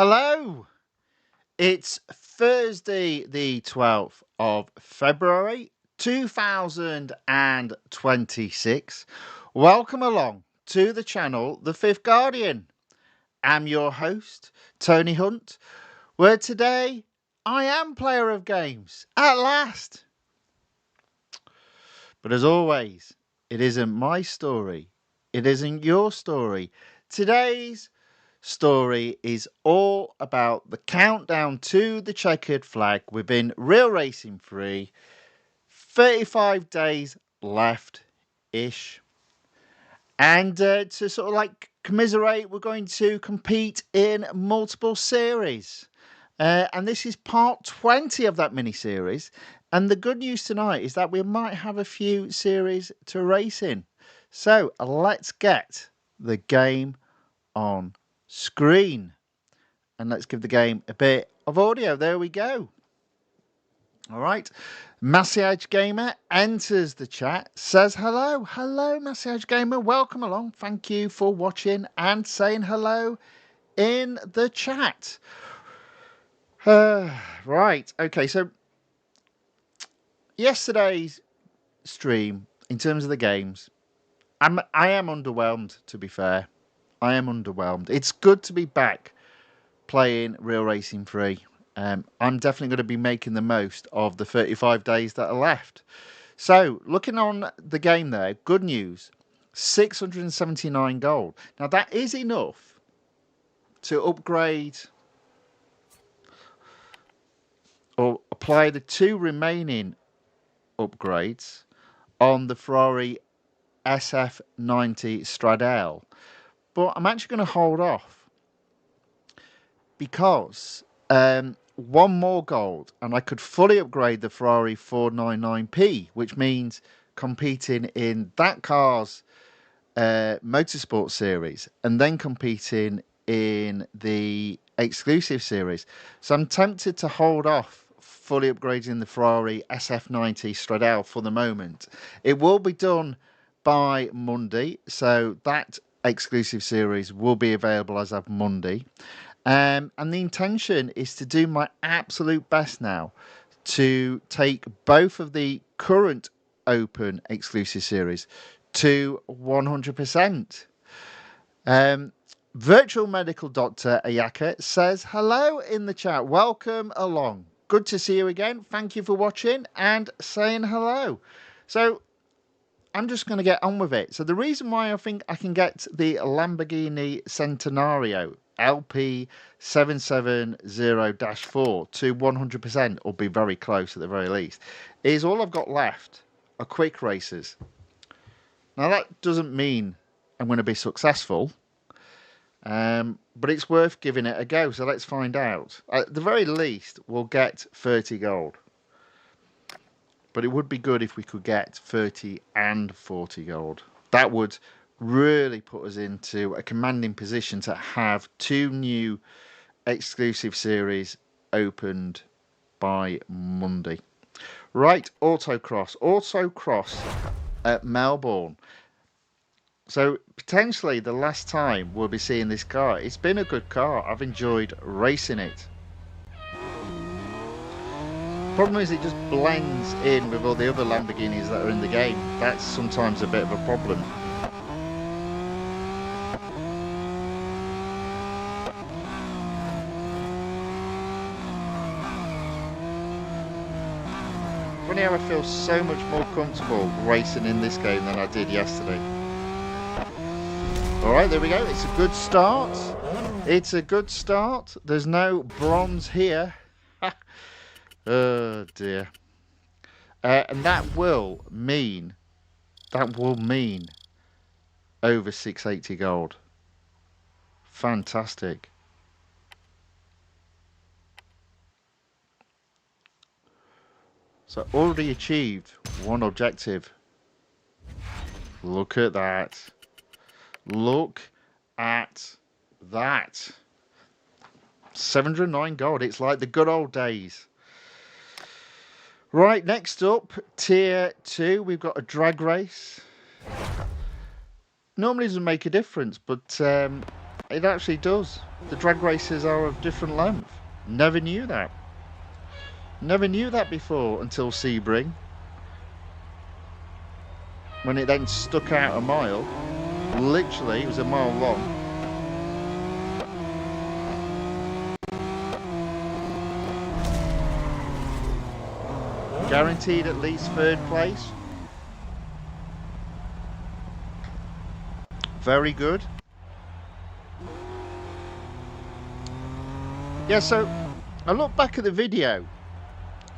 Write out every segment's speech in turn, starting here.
Hello, it's Thursday, the 12th of February 2026. Welcome along to the channel, The Fifth Guardian. I'm your host, Tony Hunt, where today I am player of games at last. But as always, it isn't my story, it isn't your story. Today's story is all about the countdown to the checkered flag within Real Racing 3. 35 days left ish. And to sort of like commiserate, we're going to compete in multiple series. And this is part 20 of that mini series. And the good news tonight is that we might have a few series to race in. So let's get the game on screen. And let's give the game a bit of audio. There we go. All right. Massage Gamer enters the chat, says hello. Hello, Massage Gamer. Welcome along. Thank you for watching and saying hello in the chat. Right. Okay. So yesterday's stream, in terms of the games, I am underwhelmed, to be fair. I am underwhelmed. It's good to be back playing Real Racing 3. I'm definitely going to be making the most of the 35 days that are left. So, looking on the game there, good news, 679 gold. Now, that is enough to upgrade or apply the two remaining upgrades on the Ferrari SF90 Stradale. But I'm actually going to hold off because one more gold and I could fully upgrade the Ferrari 499p, which means competing in that car's motorsport series and then competing in the exclusive series. So I'm tempted to hold off fully upgrading the Ferrari SF90 Stradale for the moment. It will be done by Monday, so that exclusive series will be available as of Monday. And the intention is to do my absolute best now to take both of the current open exclusive series to 100%. Virtual Medical Doctor Ayaka says hello in the chat. Welcome along. Good to see you again. Thank you for watching and saying hello. So I'm just going to get on with it. So the reason why I think I can get the Lamborghini Centenario LP770-4 to 100%, or be very close at the very least, is all I've got left are quick races. Now that doesn't mean I'm going to be successful, but it's worth giving it a go. So let's find out. At the very least, we'll get 30 gold. But it would be good if we could get 30 and 40 gold. That would really put us into a commanding position to have two new exclusive series opened by Monday. Right, Autocross at Melbourne. So potentially the last time we'll be seeing this car. It's been a good car. I've enjoyed racing it. Problem is it just blends in with all the other Lamborghinis that are in the game. That's sometimes a bit of a problem. Funny how I feel so much more comfortable racing in this game than I did yesterday. Alright, there we go. It's a good start. It's a good start. There's no bronze here. Oh dear. And that will mean over 680 gold. Fantastic. So already achieved one objective. Look at that. Look at that. 709 gold. It's like the good old days. Right, next up, Tier 2. We've got a drag race. Normally doesn't make a difference, but It actually does. The drag races are of different length. Never knew that. Never knew that before until Sebring. When it then stuck out a mile. Literally, it was a mile long. Guaranteed at least third place. Very good. Yeah, so I looked back at the video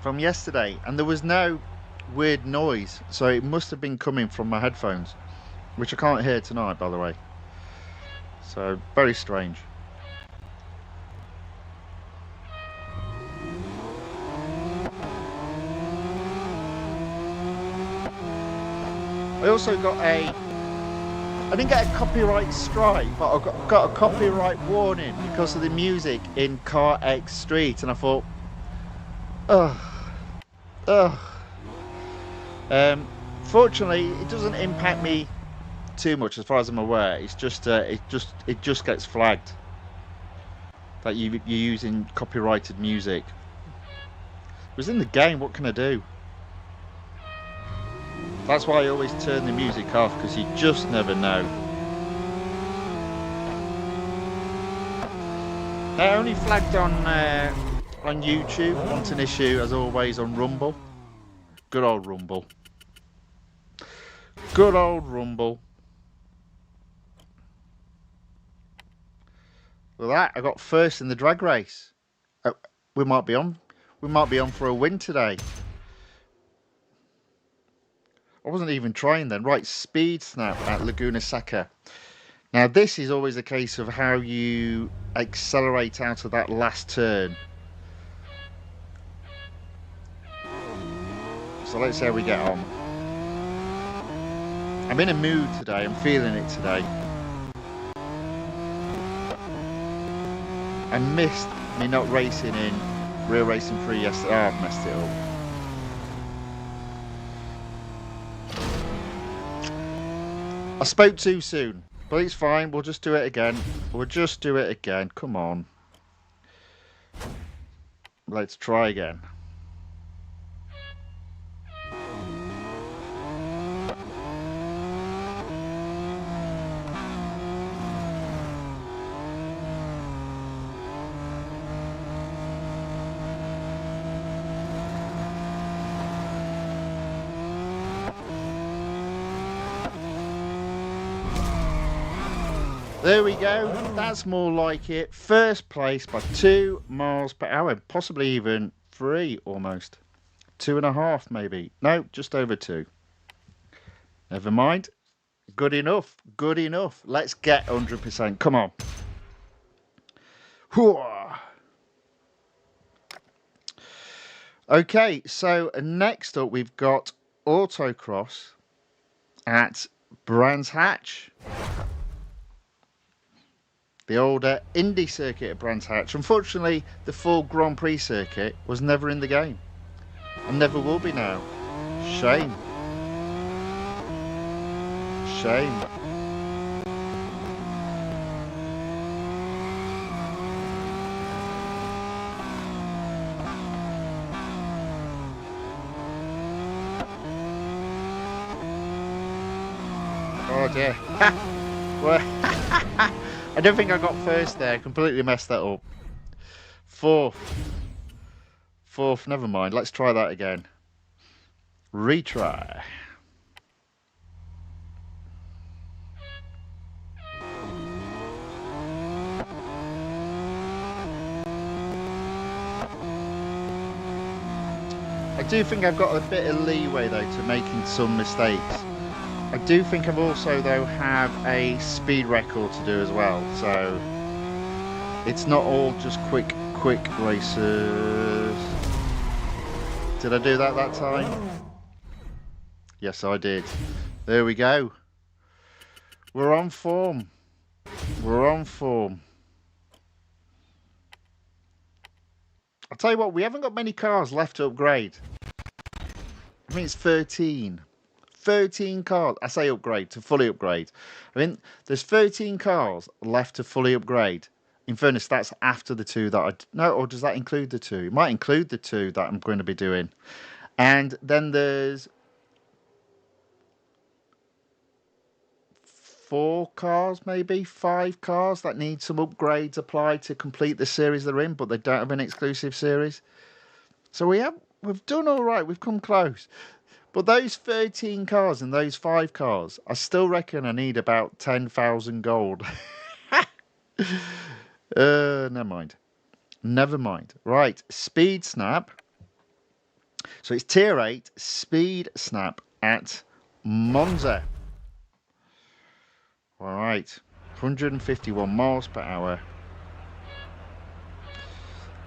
from yesterday and there was no weird noise, so it must have been coming from my headphones, which I can't hear tonight, by the way. So very strange. I also got I didn't get a copyright strike, but I got a copyright warning because of the music in Car X Street, and I thought, fortunately, it doesn't impact me too much as far as I'm aware. It's just it just gets flagged that you're using copyrighted music. It was in the game. What can I do? That's why I always turn the music off, because you just never know. They're only flagged on YouTube. Want an issue, as always, on Rumble. Good old Rumble. Good old Rumble. With that, I got first in the drag race. We might be on. We might be on for a win today. I wasn't even trying then. Right, speed snap at Laguna Seca. Now this is always a case of how you accelerate out of that last turn. So let's see how we get on. I'm in a mood today. I'm feeling it today. I missed me not racing in Real Racing 3 yesterday. Oh, I've messed it up. I spoke too soon, but it's fine. We'll just do it again. We'll just do it again. Come on. Let's try again. There we go. That's more like it. First place by 2 miles per hour. Possibly even 3 almost. 2.5 maybe. No, just over 2. Never mind. Good enough. Good enough. Let's get 100%. Come on. Okay, so next up we've got autocross at Brands Hatch. The older Indy circuit at Brands Hatch. Unfortunately, the full Grand Prix circuit was never in the game. And never will be now. Shame. Shame. Oh dear. Well, I don't think I got first there. Completely messed that up. Fourth, never mind. Let's try that again. Retry. I do think I've got a bit of leeway though to making some mistakes. I do think I've also though have a speed record to do as well, so it's not all just quick races. Did I do that time? Yes, I did. There we go. We're on form. We're on form. I'll tell you what, we haven't got many cars left to upgrade. I think it's 13. 13 cars. I say upgrade to fully upgrade. I mean, there's 13 cars left to fully upgrade. In fairness, that's after the two that I... No, or does that include the two? It might include the two that I'm going to be doing. And then there's 4 cars, maybe 5 cars that need some upgrades applied to complete the series they're in, but they don't have an exclusive series. So we've done all right. We've come close. But those 13 cars and those 5 cars, I still reckon I need about 10,000 gold. Never mind. Never mind. Right, Speed Snap. So it's Tier 8, Speed Snap at Monza. All right, 151 miles per hour.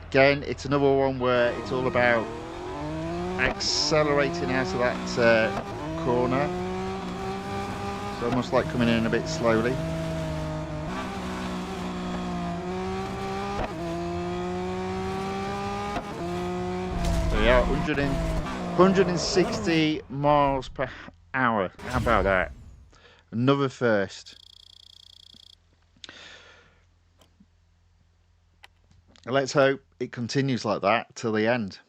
Again, it's another one where it's all about accelerating out of that corner. It's almost like coming in a bit slowly. So yeah, 160 miles per hour. How about that? Another first. Let's hope it continues like that till the end.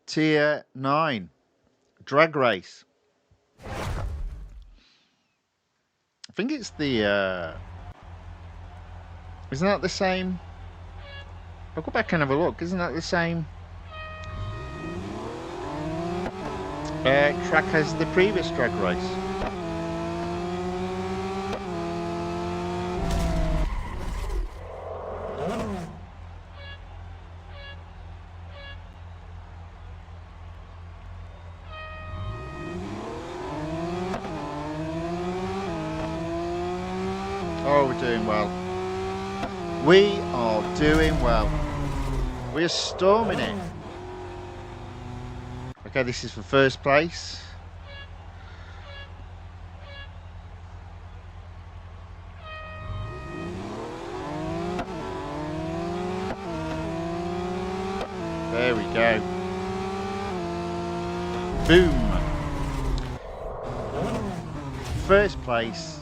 Tier 9, Drag Race. I think it's the... isn't that the same? I'll go back and have a look. Isn't that the same track as the previous Drag Race? Oh, we're doing well. We are doing well. We are storming it. Okay, this is for first place. There we go. Boom. First place.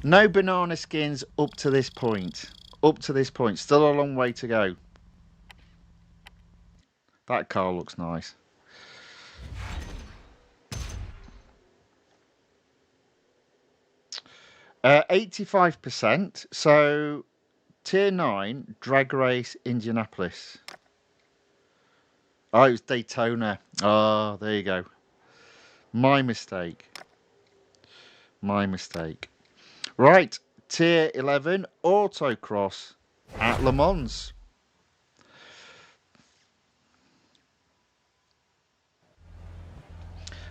No banana skins up to this point. Up to this point. Still a long way to go. That car looks nice. 85%. So, Tier 9, Drag Race, Indianapolis. Oh, it was Daytona. Oh, there you go. My mistake. My mistake. Right, Tier 11, Autocross at Le Mans.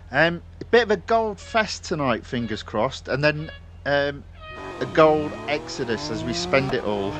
A bit of a gold fest tonight, fingers crossed, and then a gold exodus as we spend it all.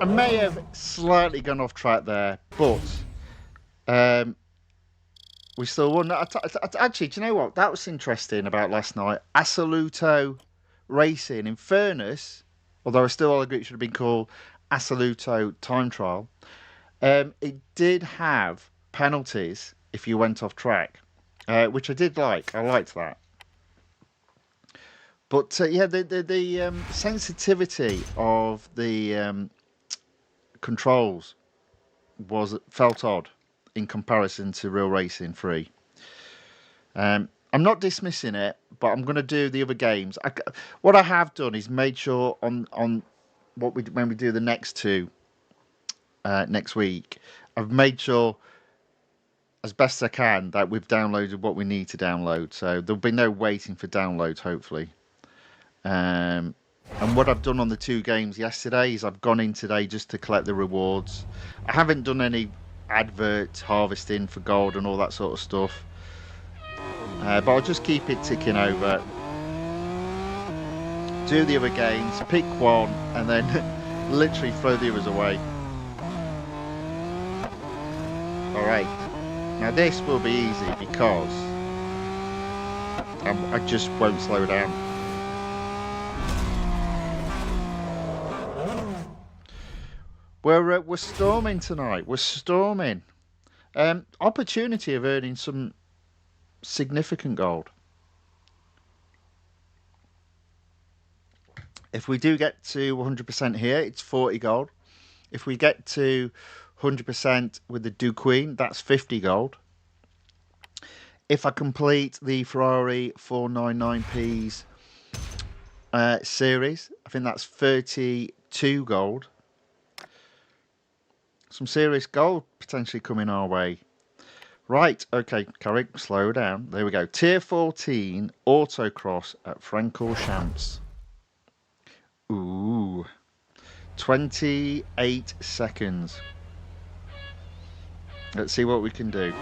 I may have slightly gone off track there, but we still won. Actually, do you know what? That was interesting about last night. Assoluto Racing, in fairness, although I still argue it should have been called Assoluto Time Trial, it did have penalties if you went off track, which I did like. I liked that. But yeah, the sensitivity of the controls felt odd in comparison to Real Racing 3. I'm not dismissing it, but I'm going to do the other games. What I have done is made sure on when we do the next two next week, I've made sure as best I can that we've downloaded what we need to download. So there'll be no waiting for downloads, hopefully. And what I've done on the 2 games yesterday is I've gone in today just to collect the rewards. I haven't done any advert harvesting for gold and all that sort of stuff. But I'll just keep it ticking over. Do the other games, pick one, and then literally throw the others away. Alright, now this will be easy because I just won't slow down. We're storming tonight, we're storming. Opportunity of earning some significant gold. If we do get to 100% here, it's 40 gold. If we get to 100% with the DUQEINE, that's 50 gold. If I complete the Ferrari 499p's series, I think that's 32 gold. Some serious gold potentially coming our way. Right, okay, Carrick, slow down. There we go. Tier 14 autocross at Francorchamps. Ooh, 28 seconds. Let's see what we can do.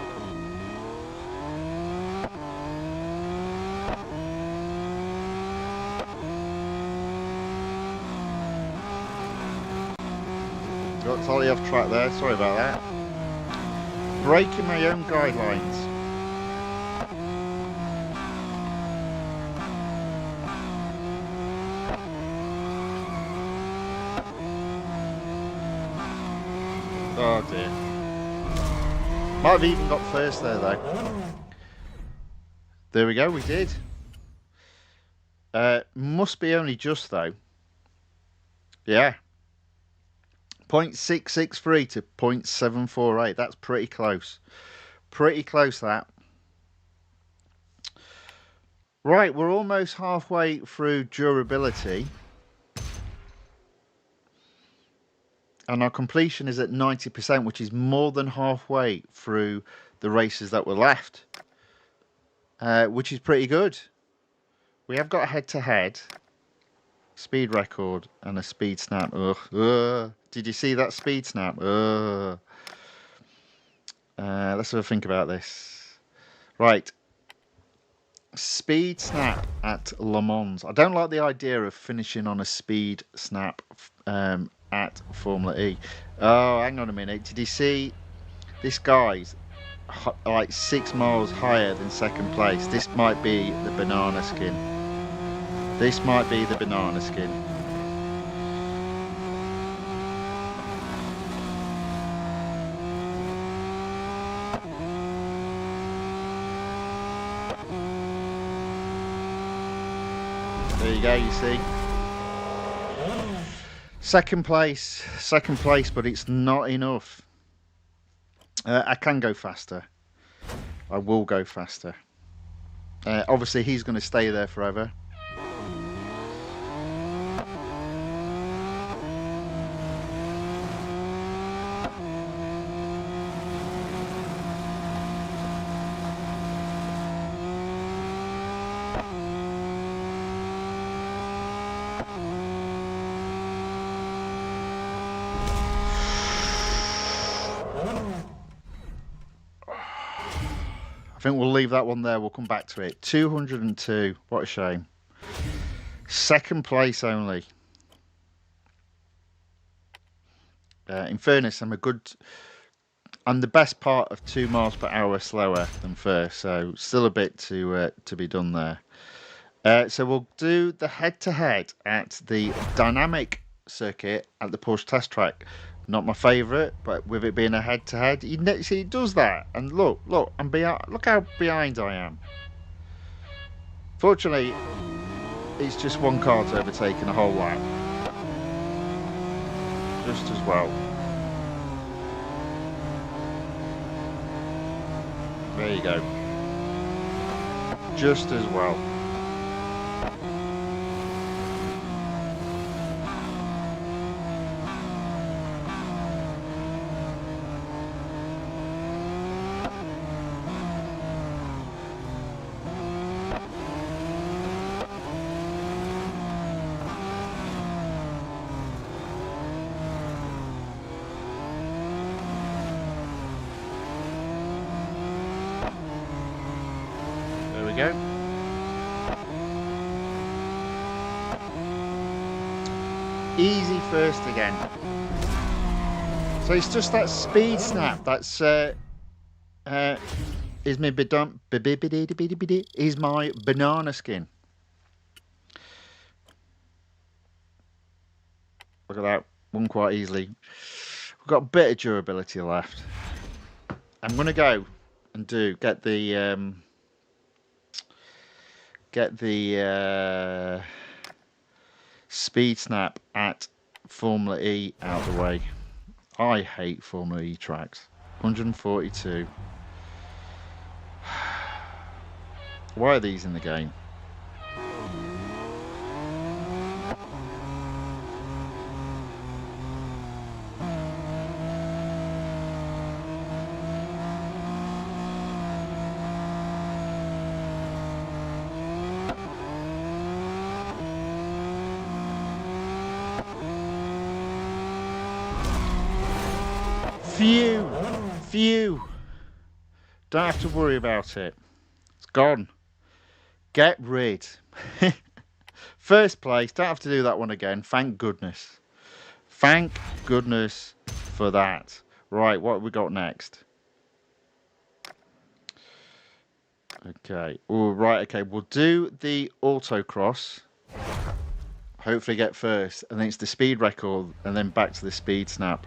Got totally off track there, sorry about that. Breaking my own guidelines. Oh dear. Might have even got first there though. There we go, we did. Must be only just though. Yeah. 0.663 to 0.748. That's pretty close. Pretty close that. Right, we're almost halfway through durability. And our completion is at 90%, which is more than halfway through the races that were left. Which is pretty good. We have got a head-to-head. Speed record and a speed snap. Ugh. Did you see that speed snap? Let's have a think about this. Right. Speed snap at Le Mans. I don't like the idea of finishing on a speed snap at Formula E. Oh, hang on a minute. Did you see this guy's like 6 miles higher than second place? This might be the banana skin. This might be the banana skin. There you go, you see. Second place, but it's not enough. I can go faster. I will go faster. Obviously, he's going to stay there forever. I think we'll leave that one there. We'll come back to it. 202. What a shame. Second place only. In fairness, I'm the best part of 2 miles per hour slower than first, so still a bit to be done there. So we'll do the head-to-head at the dynamic circuit at the Porsche test track. Not my favourite, but with it being a head-to-head, see, he does that. And look, I'm behind. Look how behind I am. Fortunately, it's just one car to overtake in a whole lap. Just as well. There you go. Just as well. go. Easy first again. So it's just that speed snap that's is my banana skin. Look at that, won quite easily. We've got a bit of durability left. I'm gonna go and get the speed snap at Formula E out of the way. I hate Formula E tracks. 142. Why are these in the game? Phew. Don't have to worry about it. It's gone. Get rid. First place. Don't have to do that one again. Thank goodness. Thank goodness for that. Right, what have we got next? Okay. Oh, right, okay. We'll do the autocross. Hopefully get first. And then it's the speed record. And then back to the speed snap.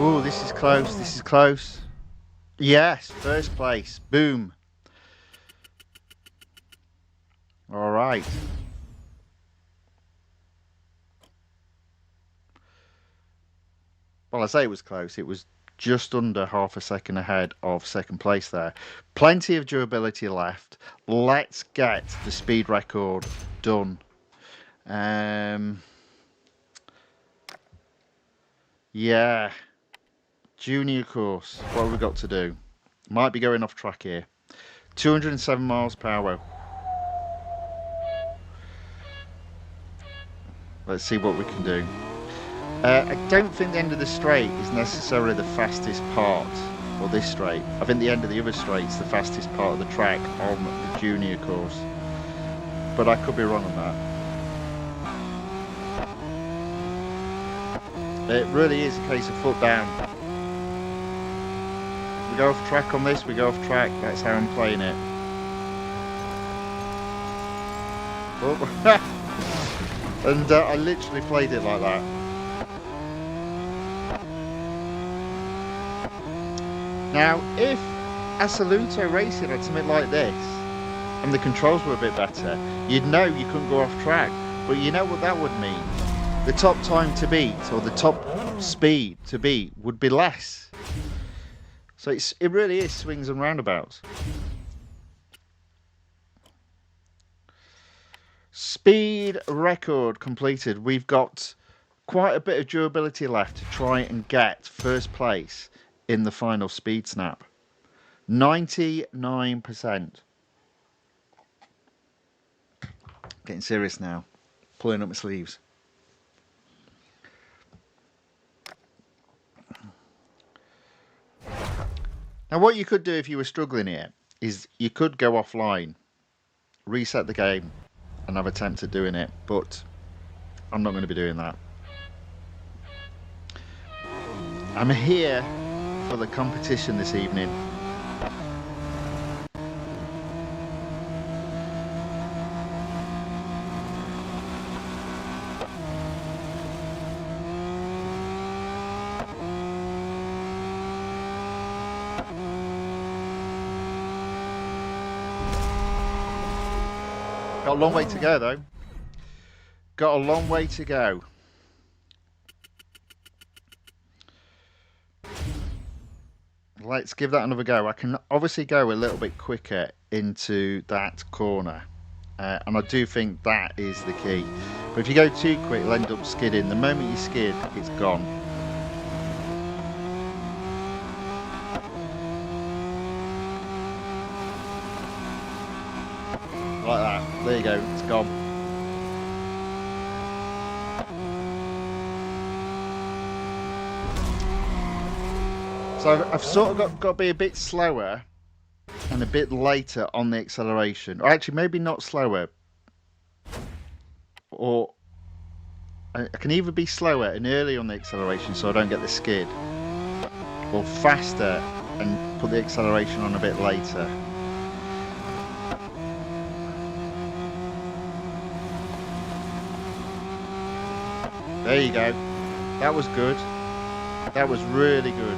Oh, this is close. This is close. Yes, first place. Boom. All right. Well, I say it was close. It was just under half a second ahead of second place there. Plenty of durability left. Let's get the speed record done. Yeah. Junior course. What have we got to do? Might be going off track here. 207 miles per hour. Let's see what we can do. I don't think the end of the straight is necessarily the fastest part, or this straight. I think the end of the other straight is the fastest part of the track on the junior course. But I could be wrong on that. It really is a case of foot down. We go off track on this, we go off track. That's how I'm playing it. Oh. And I literally played it like that. Now, if Assoluto Racing had something like this, and the controls were a bit better, you'd know you couldn't go off track. But you know what that would mean? The top time to beat, or the top speed to beat, would be less. So it really is swings and roundabouts. Speed record completed. We've got quite a bit of durability left to try and get first place in the final speed snap. 99%. Getting serious now. Pulling up my sleeves. Now what you could do if you were struggling here is you could go offline, reset the game and have a attempt at doing it, but I'm not going to be doing that. I'm here for the competition this evening. Got a long way to go though. Got a long way to go. Let's give that another go. I can obviously go a little bit quicker into that corner. and I do think that is the key. But if you go too quick, you'll end up skidding. The moment you skid, it's gone. Like that. There you go, it's gone. So I've sort of got to be a bit slower and a bit later on the acceleration. Or actually, maybe not slower. Or I can either be slower and early on the acceleration so I don't get the skid, or faster and put the acceleration on a bit later. There you go. That was good. That was really good.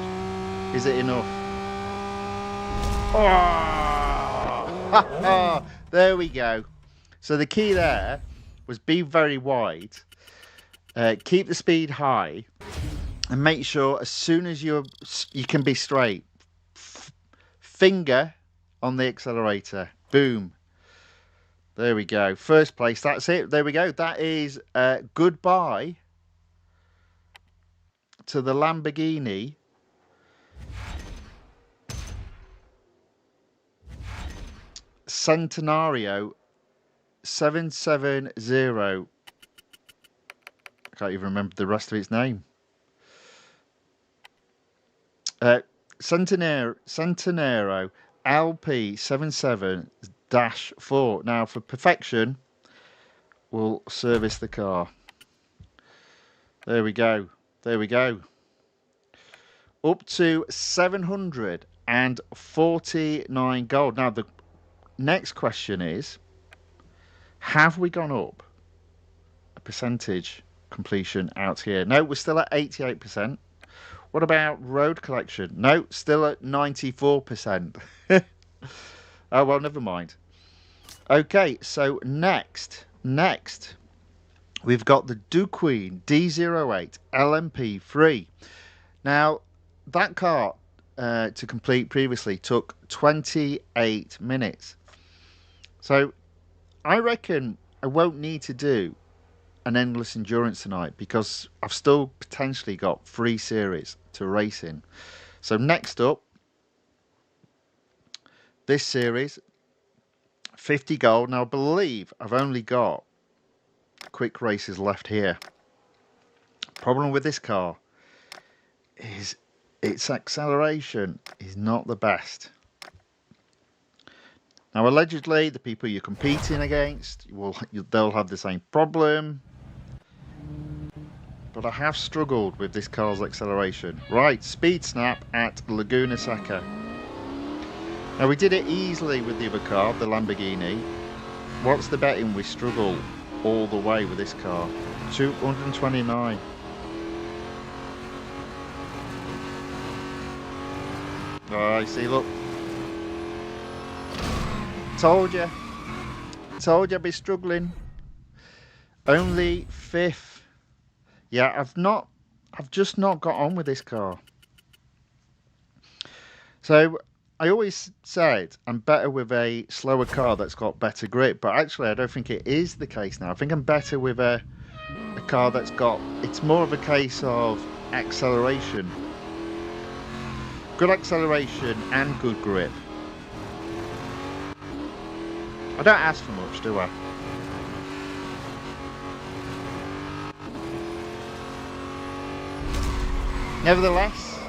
Is it enough? Oh! There we go. So the key there was be very wide, keep the speed high, and make sure as soon as you can be straight, finger on the accelerator. Boom. There we go. First place. That's it. There we go. That is goodbye to the Lamborghini Centenario 770. I can't even remember the rest of its name. Centenario LP 77-4. Now, for perfection, we'll service the car. There we go. There we go. Up to 749 gold. Now, the next question is, have we gone up a percentage completion out here? No, we're still at 88%. What about road collection? No, still at 94%. Oh, well, never mind. Okay, so next, we've got the DUQEINE D08 LMP3. Now, that car to complete previously took 28 minutes. So, I reckon I won't need to do an endless endurance tonight because I've still potentially got 3 series to race in. So next up, this series, 50 gold. Now I believe I've only got quick races left here. Problem with this car is its acceleration is not the best. Now allegedly the people you're competing against, they'll have the same problem. But I have struggled with this car's acceleration. Right, speed snap at Laguna Seca. Now we did it easily with the other car, the Lamborghini. What's the betting we struggle all the way with this car? 229. Oh, see, look. Told you I'd be struggling. Only 5th. Yeah, I've just not got on with this car. So I always said I'm better with a slower car that's got better grip, but actually I don't think it is the case now. I think I'm better with a car that's got, it's more of a case of acceleration. Good acceleration and good grip. I don't ask for much, do I? Nevertheless,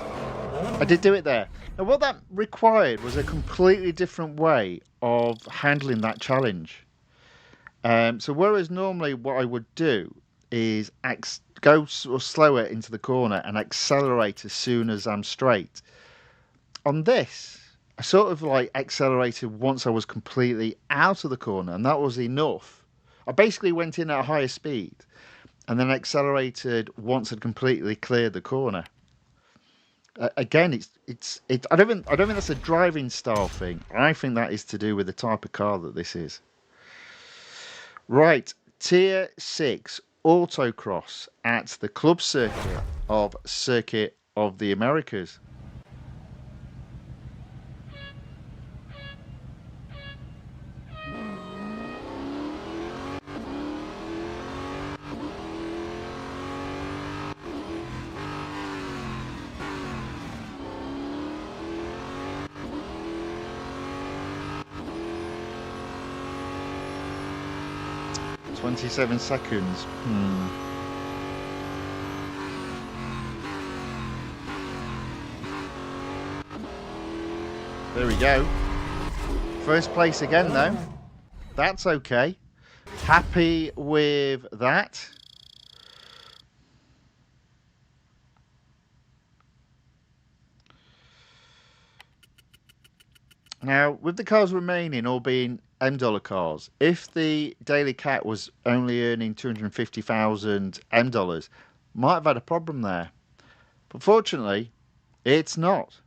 I did do it there. Now what that required was a completely different way of handling that challenge. So whereas normally what I would do is go sort of slower into the corner and accelerate as soon as I'm straight. On this, I sort of like accelerated once I was completely out of the corner, and that was enough. I basically went in at a higher speed and then accelerated once I'd completely cleared the corner. Again, I don't think that's a driving style thing. I think that is to do with the type of car that this is. Right, Tier 6 Autocross at the club circuit of the Americas. 27 seconds. There we go. First place again, though. That's okay. Happy with that. Now, with the cars remaining all being $M cars, if the Daily Cat was only earning 250,000 $M, might have had a problem there. But fortunately, it's not.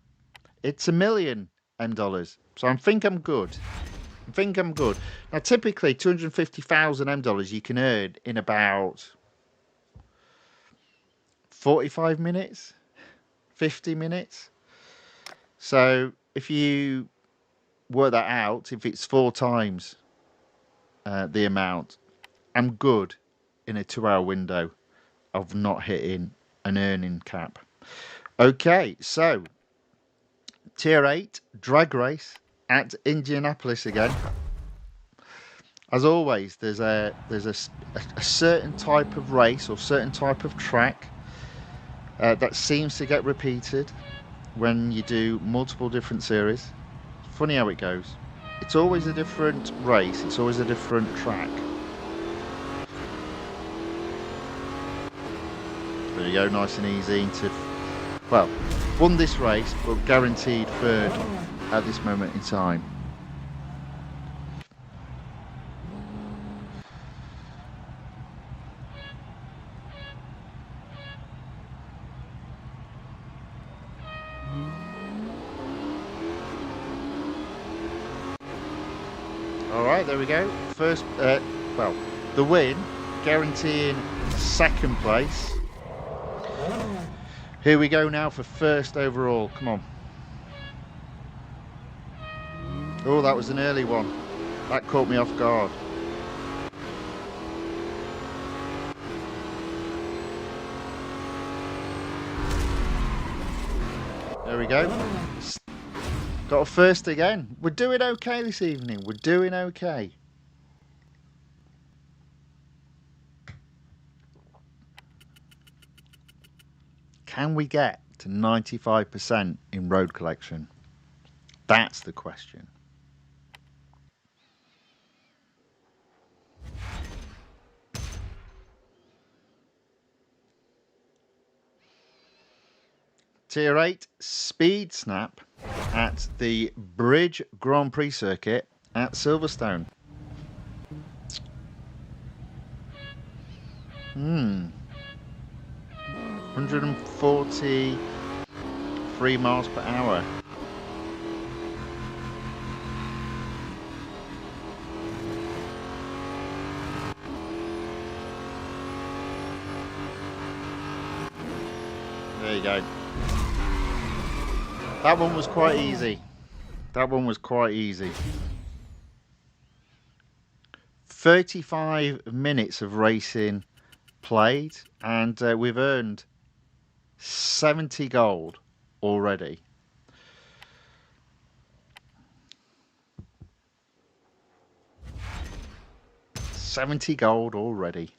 It's $1 million $M. So I think I'm good. Now, typically, 250,000 $M you can earn in about 45 minutes, 50 minutes. So if you work that out, if it's 4 times the amount, I'm good in a 2-hour window of not hitting an earning cap. Okay, so Tier 8 drag race at Indianapolis again. As always, there's a certain type of race or certain type of track that seems to get repeated when you do multiple different series. Funny how it goes. It's always a different race. It's always a different track. There you go, nice and easy to, well, won this race, but guaranteed third at this moment in time. Alright, there we go. First, well, the win, guaranteeing second place. Here we go now for first overall. Come on. Oh, that was an early one. That caught me off guard. There we go. Got a first again. We're doing okay this evening. We're doing okay. Can we get to 95% in road collection? That's the question. Tier 8 Speed Snap at the Bridge Grand Prix circuit at Silverstone. 143 miles per hour. There you go. That one was quite easy. That one was quite easy. 35 minutes of racing played, and we've earned 70 gold already. $70 gold already.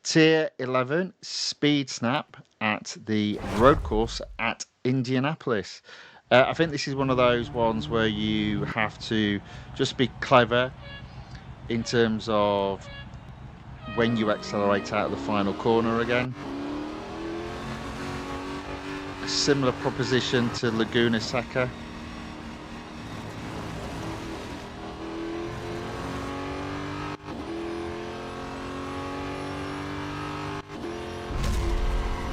Tier 11 Speed Snap at the road course at Indianapolis. I think this is one of those ones where you have to just be clever in terms of when you accelerate out of the final corner again. A similar proposition to Laguna Seca.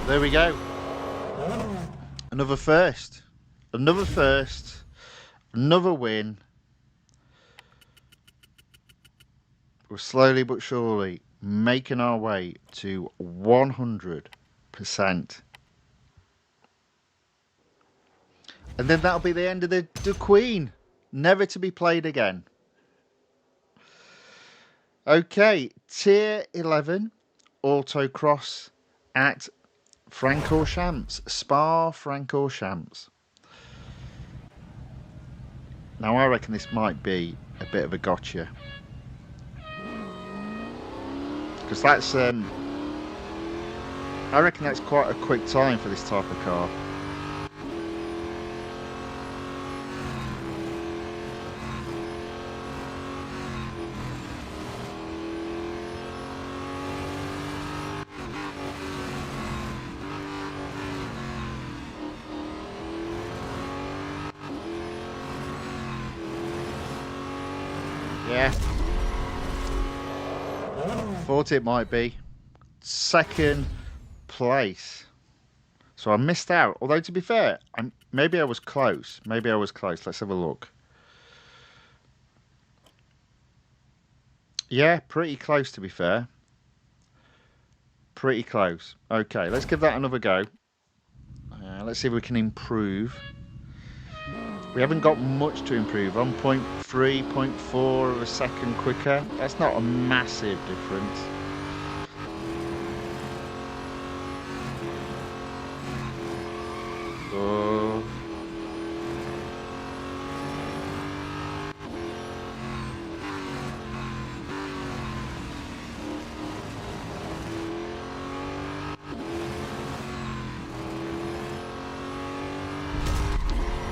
There we go. Another first. Another first. Another win. We're slowly but surely making our way to 100%. And then that'll be the end of the DUQUEINE. Never to be played again. Okay, Tier 11 Autocross at Francorchamps, Spa-Francorchamps. Now I reckon this might be a bit of a gotcha. Because that's, I reckon that's quite a quick time for this type of car. Yeah. Thought it might be. Second place. So I missed out. Although, to be fair, maybe I was close. Maybe I was close. Let's have a look. Yeah, pretty close, to be fair. Pretty close. Okay, let's give that another go. Let's see if we can improve. We haven't got much to improve. I'm 0.3, 0.4 of a second quicker. That's not a massive difference. Oh.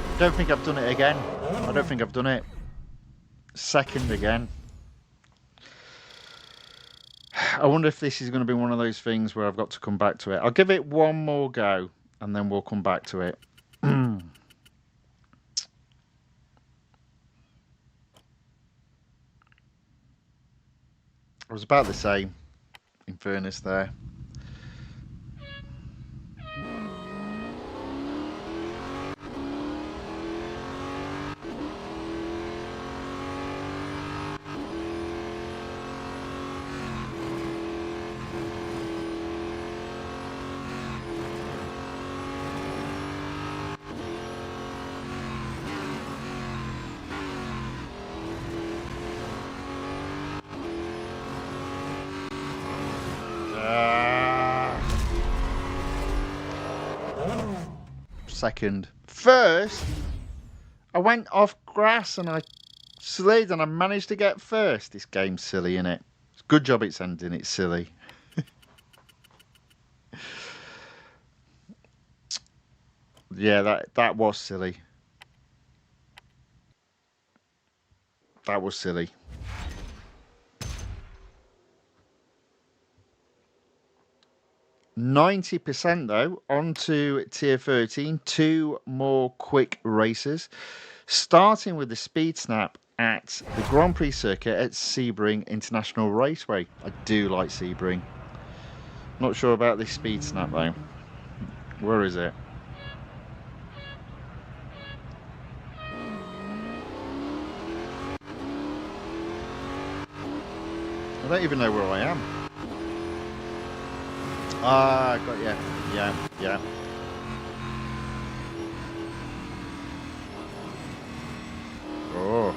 I don't think I've done it again. I don't think I've done it. Second again. I wonder if this is going to be one of those things where I've got to come back to it. I'll give it one more go and then we'll come back to it. I was about the same, in fairness there. Second. First, I went off grass and I slid and I managed to get first. This game's silly, innit? It's a good job it's ending. It's silly. Yeah, that was silly. That was silly. %90 though, on to tier 13, 2 more quick races, starting with the speed snap at the Grand Prix circuit at Sebring International Raceway. I do like Sebring. Not sure about this speed snap though. Where is it? I don't even know where I am. Ah, got ya. Yeah. Oh.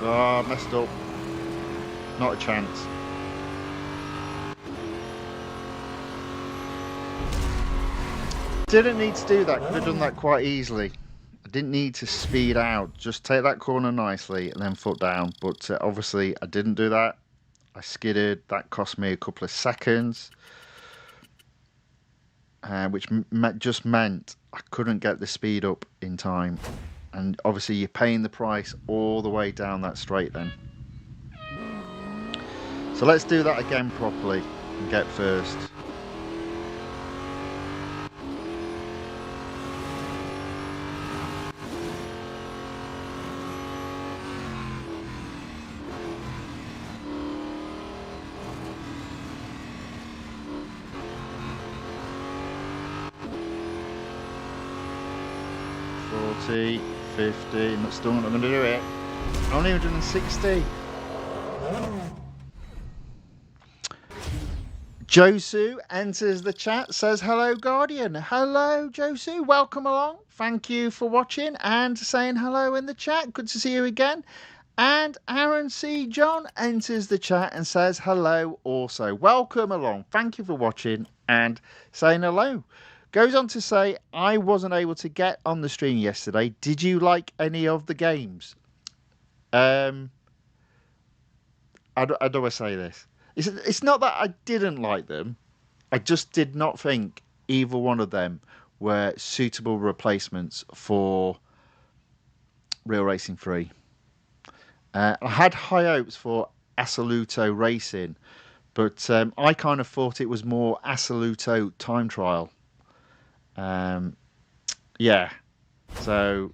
Ah, messed up. Not a chance. Didn't need to do that. Could have done that quite easily. I didn't need to speed out. Just take that corner nicely and then foot down. But obviously I didn't do that. I skidded. That cost me a couple of seconds, which just meant I couldn't get the speed up in time. And obviously you're paying the price all the way down that straight then. So let's do that again properly and get first. $40, $50, still not going to do it. Only 160. Josu enters the chat, says hello Guardian. Hello Josu, welcome along. Thank you for watching and saying hello in the chat. Good to see you again. And Aaron C. John enters the chat and says hello also. Welcome along. Thank you for watching and saying hello. Goes on to say, I wasn't able to get on the stream yesterday. Did you like any of the games? How do I say this? It's not that I didn't like them. I just did not think either one of them were suitable replacements for Real Racing 3. I had high hopes for Assoluto Racing, but I kind of thought it was more Assoluto Time Trial. Yeah, so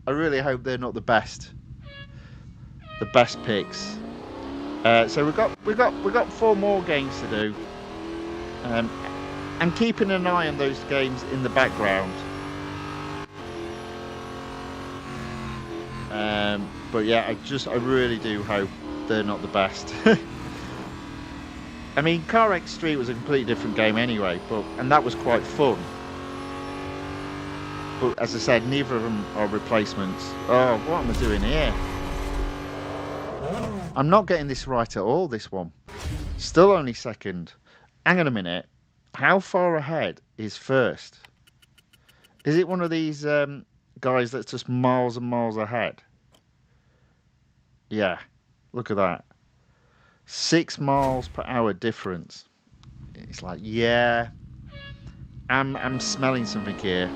I really hope they're not the best picks. So we've got 4 more games to do. I'm keeping an eye on those games in the background. But yeah, I really do hope they're not the best. I mean, Car X Street was a completely different game anyway, and that was quite fun. But as I said, neither of them are replacements. Oh, what am I doing here? I'm not getting this right at all, this one. Still only second. Hang on a minute. How far ahead is first? Is it one of these guys that's just miles and miles ahead? Yeah, look at that. 6 miles per hour difference. It's like, yeah, I'm smelling something here.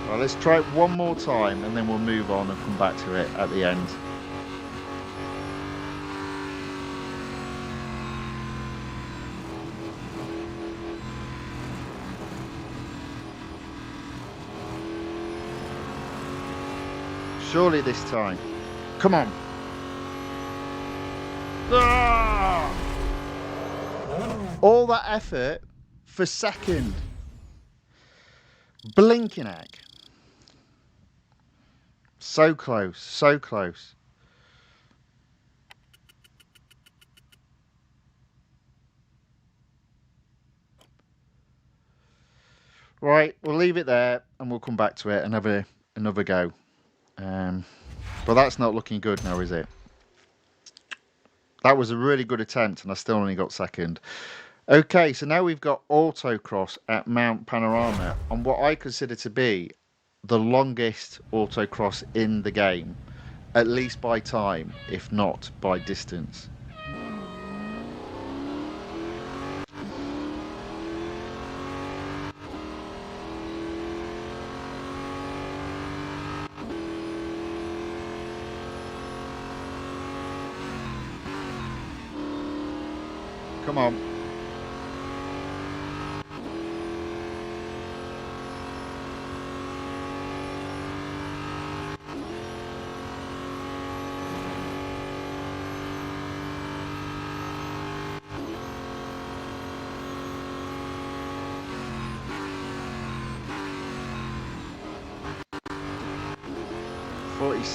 Well, let's try it one more time and then we'll move on and come back to it at the end. Surely this time. Come on. Ah! All that effort for second. Blinking heck. So close, so close. Right, we'll leave it there and we'll come back to it and have another go. But that's not looking good now, is it? That was a really good attempt and I still only got second. Okay, so now we've got autocross at Mount Panorama on what I consider to be the longest autocross in the game, at least by time, if not by distance. Come on.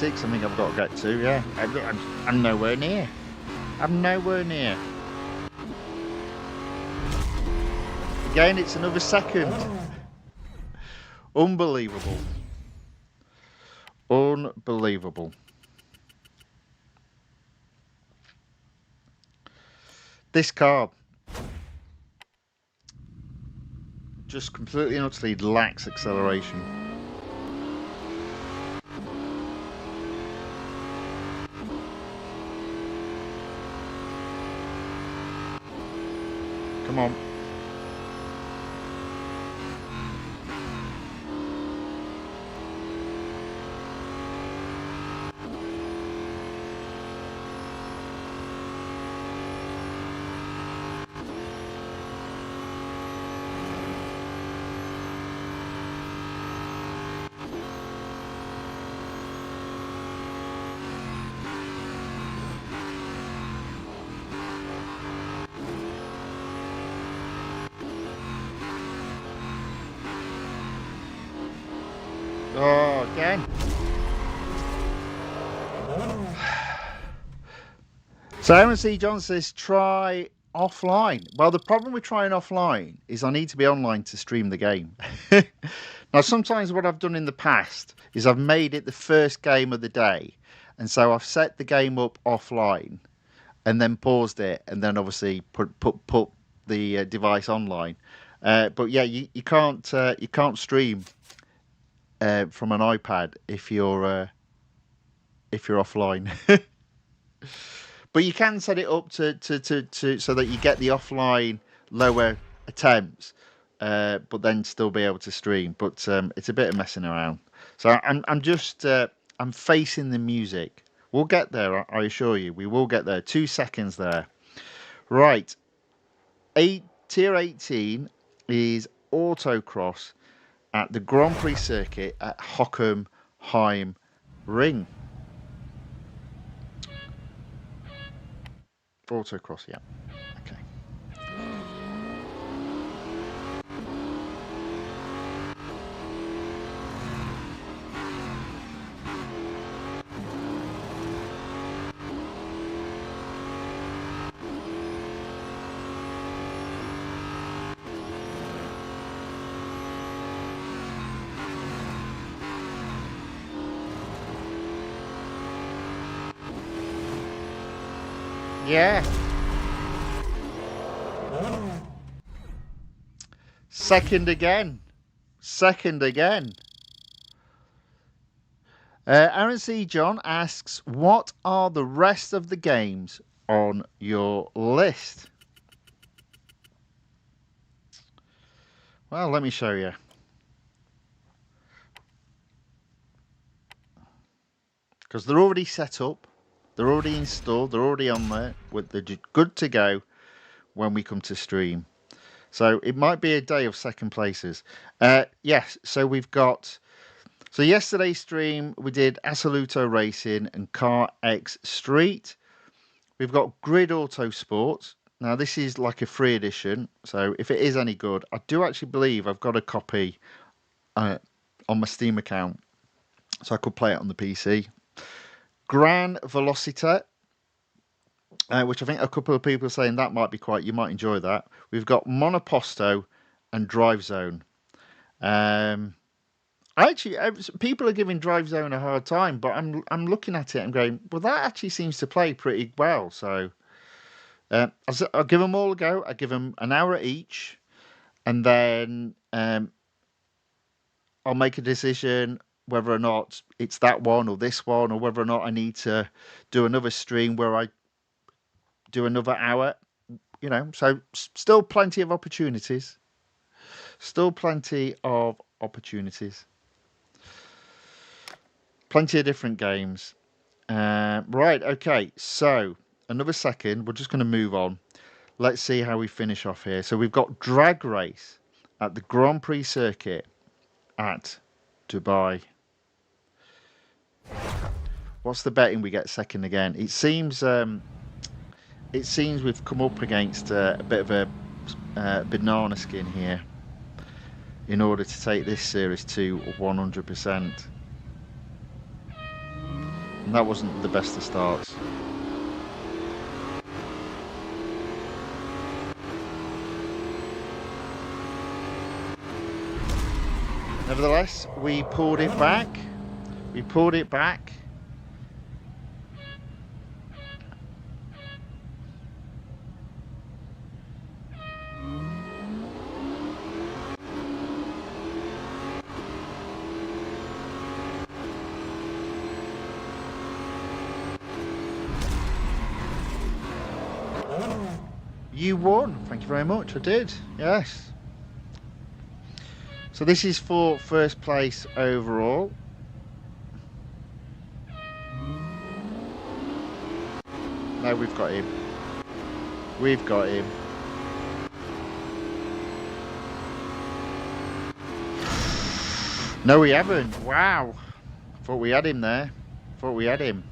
I think I've got to get to, yeah. I'm nowhere near. I'm nowhere near. Again, it's another second. Unbelievable. Unbelievable. This car just completely and utterly lacks acceleration. Come on. Oh, again. So Aaron C. John says, try offline. Well, the problem with trying offline is I need to be online to stream the game. Now, sometimes what I've done in the past is I've made it the first game of the day. And so I've set the game up offline. and then paused it, and then obviously put the device online. But yeah, you can't stream from an iPad if you're offline. But you can set it up to so that you get the offline lower attempts, but then still be able to stream. But it's a bit of messing around. So I'm just I'm facing the music. We'll get there, I assure you. We will get there. 2 seconds there. Right. Tier 18 is autocross at the Grand Prix circuit at Hockenheim Ring. Autocross, yeah. Okay. Yeah. Second again. Second again. Aaron C. John asks, what are the rest of the games on your list? Well, let me show you. Because they're already set up. They're already installed. They're already on there. They're good to go when we come to stream. So it might be a day of second places. Yes, so we've got... So yesterday's stream, we did Assoluto Racing and Car X Street. We've got Grid Auto Sports. Now, this is like a free edition. So if it is any good, I do actually believe I've got a copy on my Steam account. So I could play it on the PC. Gran Velocita, which I think a couple of people are saying that might be quite, you might enjoy that. We've got Monoposto and Drive Zone. Actually, people are giving Drive Zone a hard time, but I'm looking at it and going, well, that actually seems to play pretty well. So I'll give them all a go. I give them an hour each, and then I'll make a decision whether or not it's that one or this one, or whether or not I need to do another stream where I do another hour. You know, so still plenty of opportunities. Still plenty of opportunities. Plenty of different games. Right, okay, so another second. We're just going to move on. Let's see how we finish off here. So we've got Drag Race at the Grand Prix circuit at Dubai. What's the betting we get second again? It seems we've come up against a bit of a banana skin here in order to take this series to 100%. And that wasn't the best of starts. Nevertheless, we pulled it back. We pulled it back. You won. Thank you very much. I did. Yes. So this is for first place overall. No, we've got him. We've got him. No, we haven't. Wow. Thought we had him there. Thought we had him.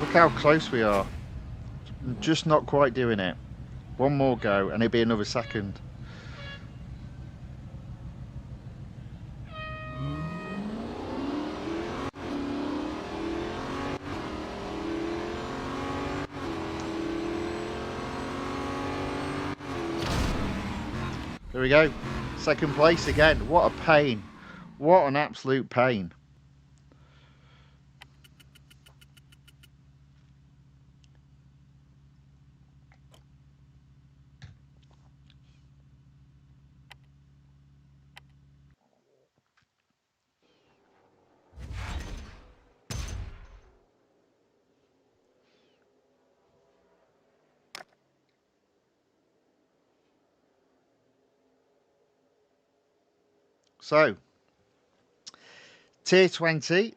Look how close we are. Just not quite doing it. One more go and it'll be another second. There we go. Second place again. What a pain. What an absolute pain. So, Tier 20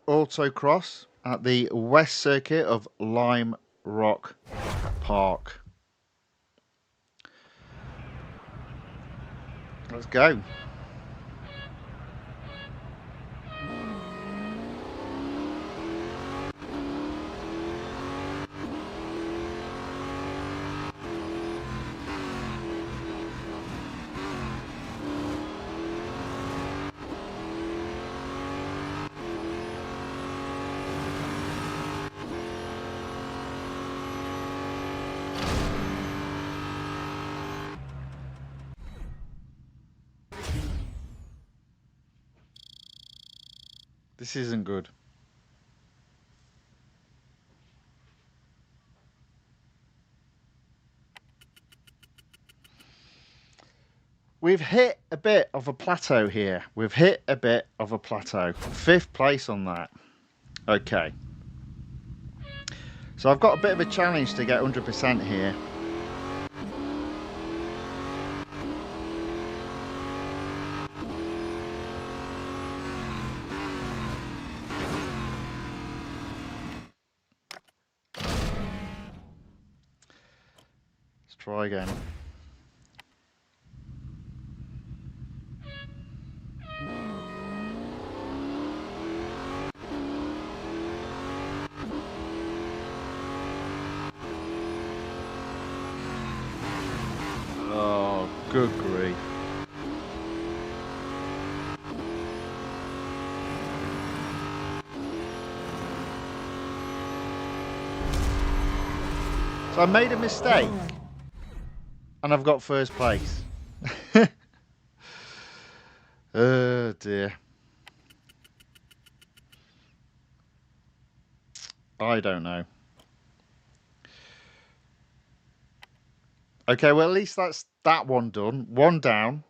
Autocross at the West Circuit of Lime Rock Park. Let's go. This isn't good. We've hit a bit of a plateau here. We've hit a bit of a plateau. 5th place on that. Okay. So I've got a bit of a challenge to get 100% here. Let's try again. Oh, good grief. So I made a mistake and I've got 1st place. Oh dear. I don't know. Okay, well at least that's that one done. One down.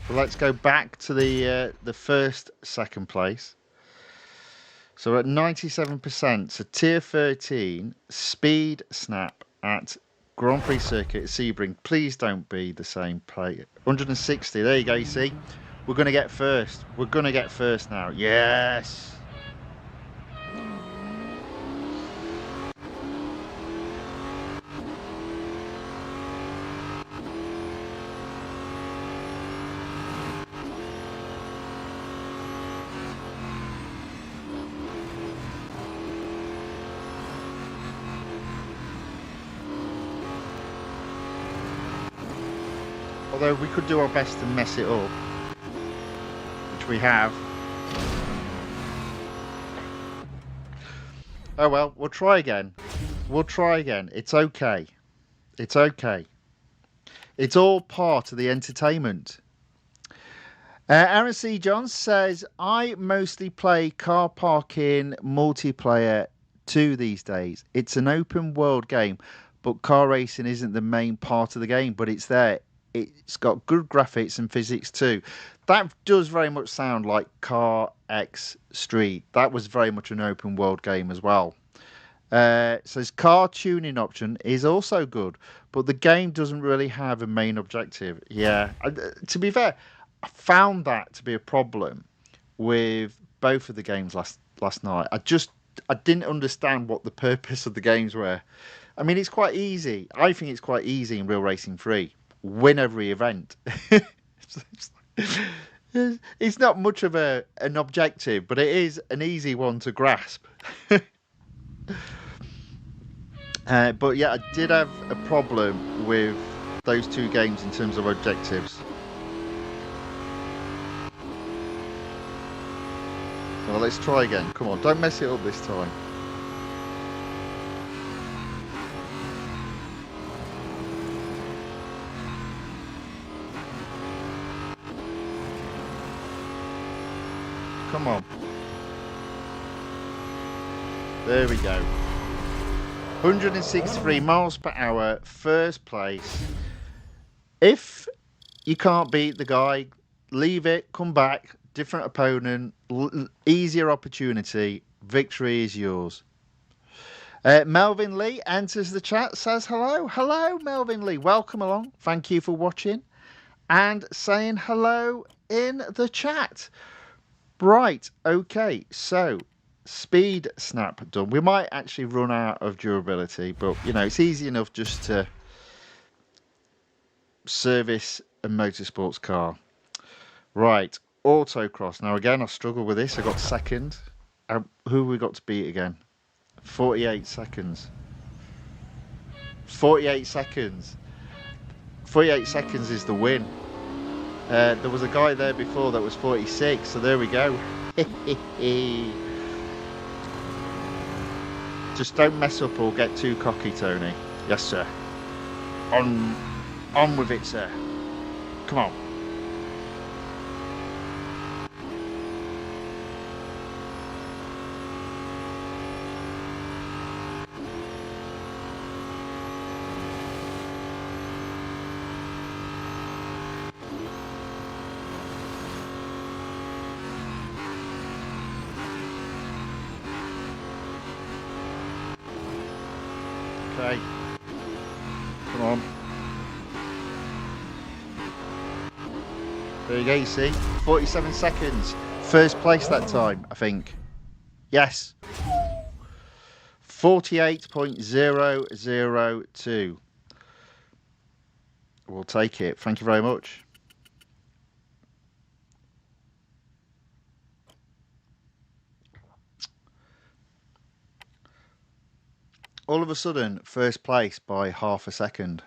But let's go back to the 2nd place. So we're at 97%. So Tier 13 Speed Snap at Grand Prix Circuit Sebring. Please don't be the same play. 160. There you go. You see, we're going to get 1st. We're going to get 1st now. Yes. Although we could do our best to mess it up, which we have. Oh well, we'll try again. We'll try again. It's okay. It's okay. It's all part of the entertainment. Aaron C. Johns says, I mostly play car parking multiplayer 2 these days. It's an open world game, but car racing isn't the main part of the game, but it's there. It's got good graphics and physics too. That does very much sound like Car X Street. That was very much an open world game as well. So this car tuning option is also good, but the game doesn't really have a main objective. Yeah, to be fair, I found that to be a problem with both of the games last night. I didn't understand what the purpose of the games were. I mean, it's quite easy. I think it's quite easy in Real Racing 3. Win every event. It's not much of an objective, but it is an easy one to grasp. But yeah, I did have a problem with those 2 games in terms of objectives. Well, let's try again. Come on, don't mess it up this time. Come on. There we go. 163 miles per hour, first place. If you can't beat the guy, leave it, come back, different opponent, easier opportunity. Victory is yours. Melvin Lee enters the chat, says hello. Hello, Melvin Lee. Welcome along. Thank you for watching and saying hello in the chat. Right, okay, so speed snap done. We might actually run out of durability, but you know, it's easy enough just to service a motorsports car. Right, autocross. Now again, I struggle with this. I got second. Who have we got to beat again? 48 seconds. 48 seconds. 48 seconds is the win. There was a guy there before that was 46, so there we go. Just don't mess up or get too cocky, Tony. Yes, sir. On with it, sir. Come on. Okay. Come on. There you go, you see. 47 seconds. First place that time, I think. Yes. 48.002. We'll take it. Thank you very much. All of a sudden, first place by half a second.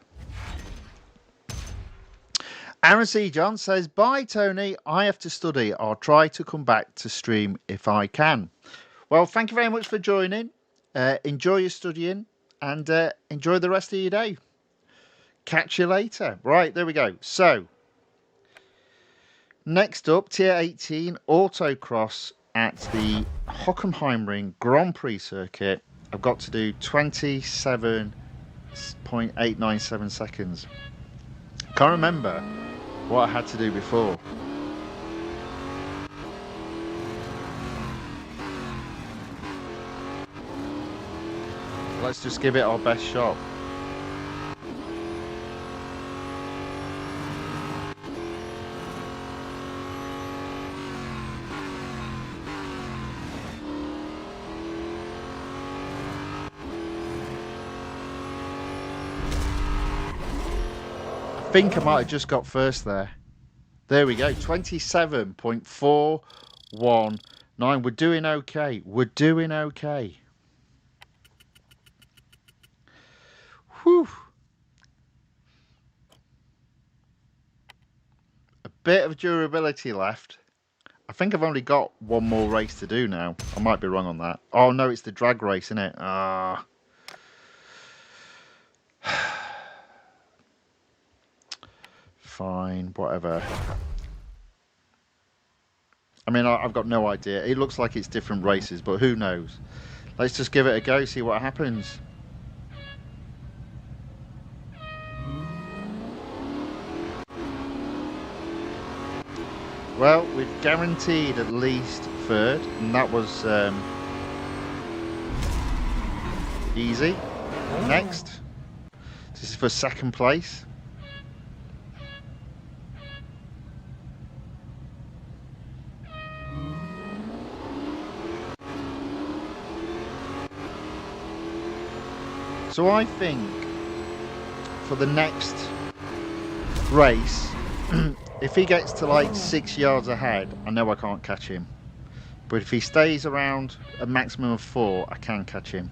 Aaron C. John says, bye, Tony. I have to study. I'll try to come back to stream if I can. Well, thank you very much for joining. Enjoy your studying and enjoy the rest of your day. Catch you later. Right, there we go. So, next up, Tier 18 Autocross at the Hockenheimring Grand Prix circuit. I've got to do 27.897 seconds. Can't remember what I had to do before. Let's just give it our best shot. I think I might have just got first there. There we go, 27.419. We're doing okay. We're doing okay. Whew. A bit of durability left. I think I've only got one more race to do now. I might be wrong on that. Oh no, it's the drag race, isn't it? Ah. Fine, whatever. I mean, I've got no idea. It looks like it's different races, but who knows? Let's just give it a go, see what happens. Well, we've guaranteed at least third, and that was easy. Next, this is for second place. So I think for the next race, if he gets to like 6 yards ahead, I know I can't catch him. But if he stays around a maximum of 4, I can catch him.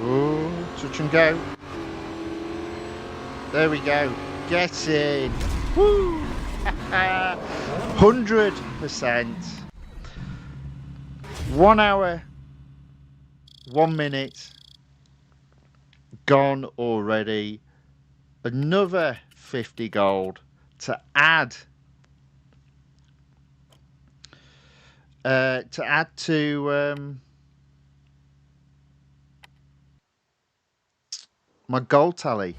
Ooh, touch and go. There we go. Get in. Woo! 100%. 1 hour, 1 minute, gone already. another 50 gold to add to my gold tally.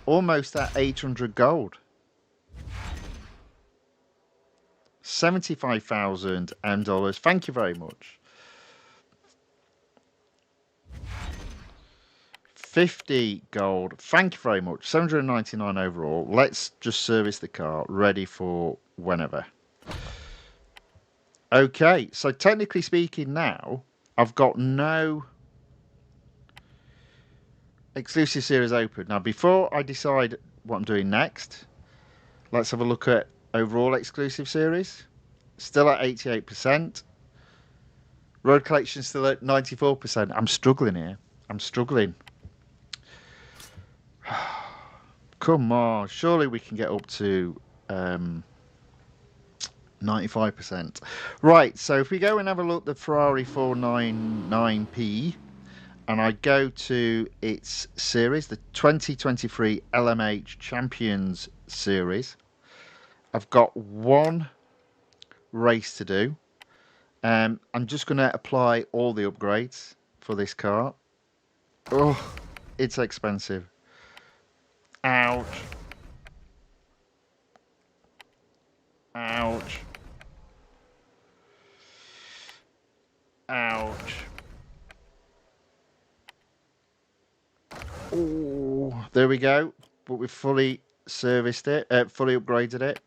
Almost at 800 gold. 75,000 dollars. Thank you very much. 50 gold. Thank you very much. 799 overall. Let's just service the car. Ready for whenever. Okay, so technically speaking now, I've got no exclusive series open. Now, before I decide what I'm doing next, let's have a look at overall exclusive series. Still at 88%. Road collection still at 94%. I'm struggling here. I'm struggling. Come on. Surely we can get up to 95%. Right, so if we go and have a look at the Ferrari 499p, and I go to its series, the 2023 LMH Champions Series, I've got one race to do. I'm just going to apply all the upgrades for this car. Oh, it's expensive. Ouch. Ouch. Ouch. Oh, there we go. But we've fully serviced it, fully upgraded it.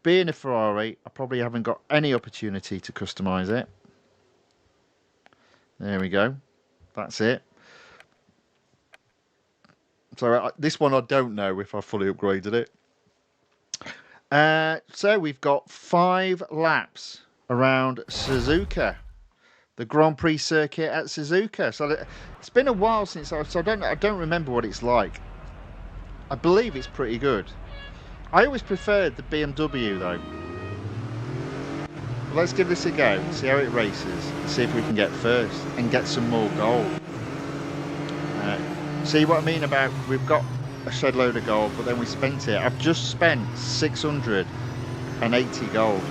Being a Ferrari, I probably haven't got any opportunity to customize it. There we go. That's it. So this one I don't know if I fully upgraded it. So we've got 5 laps around Suzuka, the Grand Prix circuit at Suzuka. So it's been a while since I don't remember what it's like. I believe it's pretty good. I always preferred the BMW though. Let's give this a go, see how it races, see if we can get first and get some more gold. See what I mean about we've got a shed load of gold, but then we spent it. I've just spent 680 gold.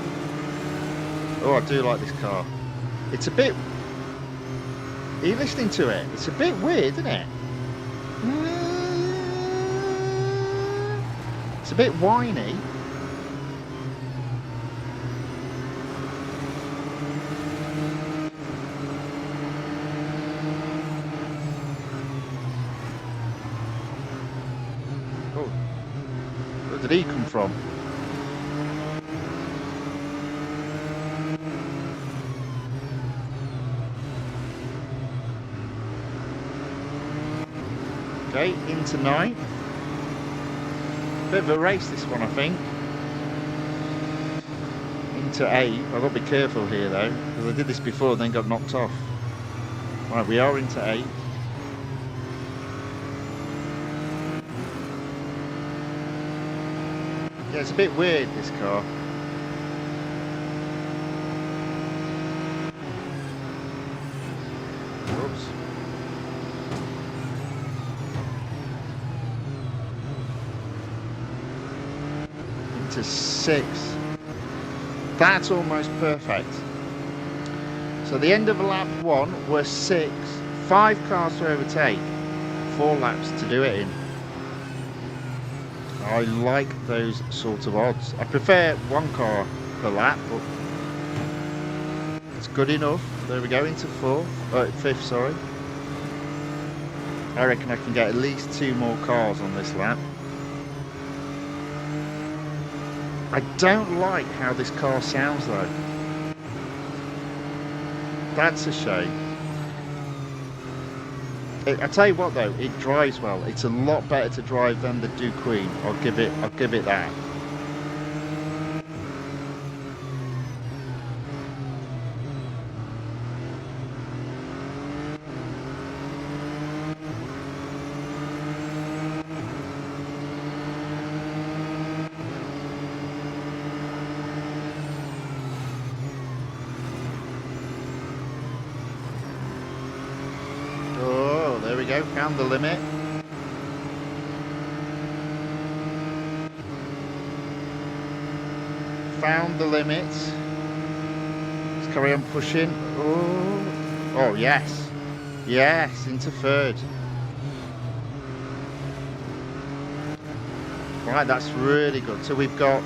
Oh, I do like this car. It's a bit... Are you listening to it? It's a bit weird, isn't it? It's a bit whiny. Oh, where did he come from? Okay, into 9. Bit of a race this one, I think. Into 8. I've got to be careful here though, because I did this before and then got knocked off. Right, we are into 8. Yeah, it's a bit weird, this car. Whoops. Into 6. That's almost perfect. So the end of lap 1 was 6. 5 cars to overtake. 4 laps to do it in. I like those sort of odds. I prefer 1 car per lap, but it's good enough. There we go, into 5th, sorry. I reckon I can get at least 2 more cars on this lap. I don't like how this car sounds though. That's a shame. I tell you what though, it drives well. It's a lot better to drive than the DUQEINE. I'll give it that. There we go, found the limit. found the limits. Let's carry on pushing. Oh yes. Yes, into third. Right, that's really good. So we've got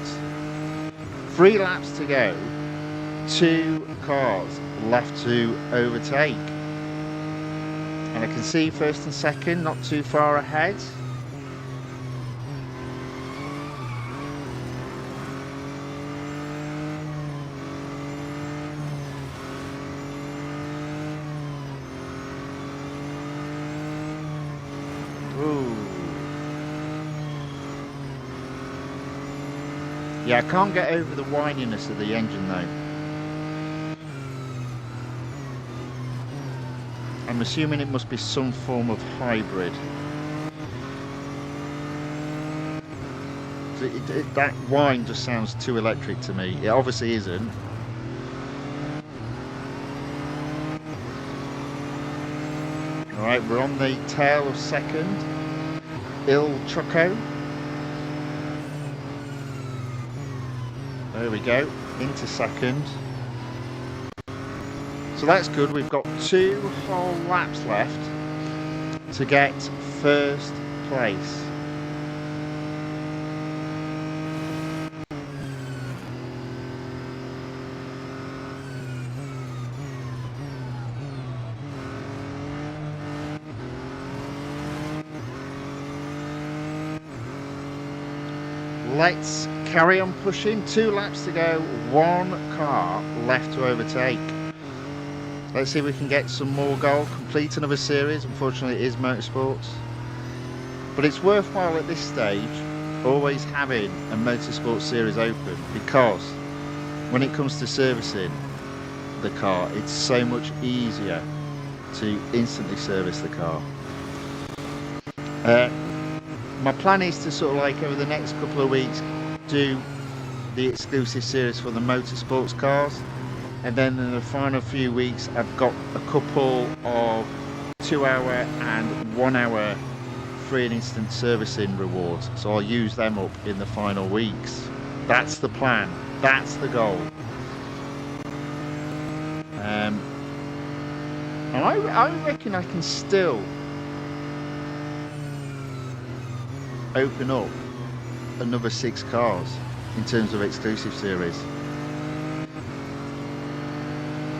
3 laps to go. 2 cars left to overtake. And I can see first and second not too far ahead. Ooh. Yeah, I can't get over the whininess of the engine though. I'm assuming it must be some form of hybrid. That whine just sounds too electric to me. It obviously isn't. Alright, we're on the tail of second. Il Choco. There we go, into second. So that's good, we've got 2 whole laps left to get first place. Let's carry on pushing. 2 laps to go, 1 car left to overtake. Let's see if we can get some more gold, complete another series. Unfortunately it is motorsports, but it's worthwhile at this stage always having a motorsport series open, because when it comes to servicing the car, it's so much easier to instantly service the car. My plan is to sort of like over the next couple of weeks do the exclusive series for the motorsports cars, and then in the final few weeks I've got a couple of 2-hour and 1-hour free and instant servicing rewards, so I'll use them up in the final weeks. That's the plan, that's the goal. And I reckon I can still open up another 6 cars in terms of exclusive series,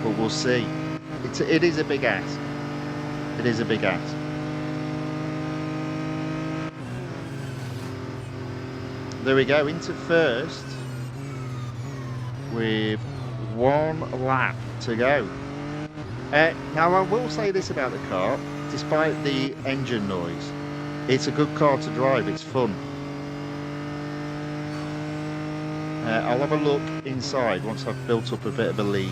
but we'll see. It is a big ask. It is a big ask. There we go, into first with 1 lap to go. Now I will say this about the car, despite the engine noise, it's a good car to drive, it's fun. I'll have a look inside once I've built up a bit of a lead.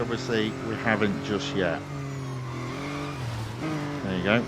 Obviously we haven't just yet. There you go.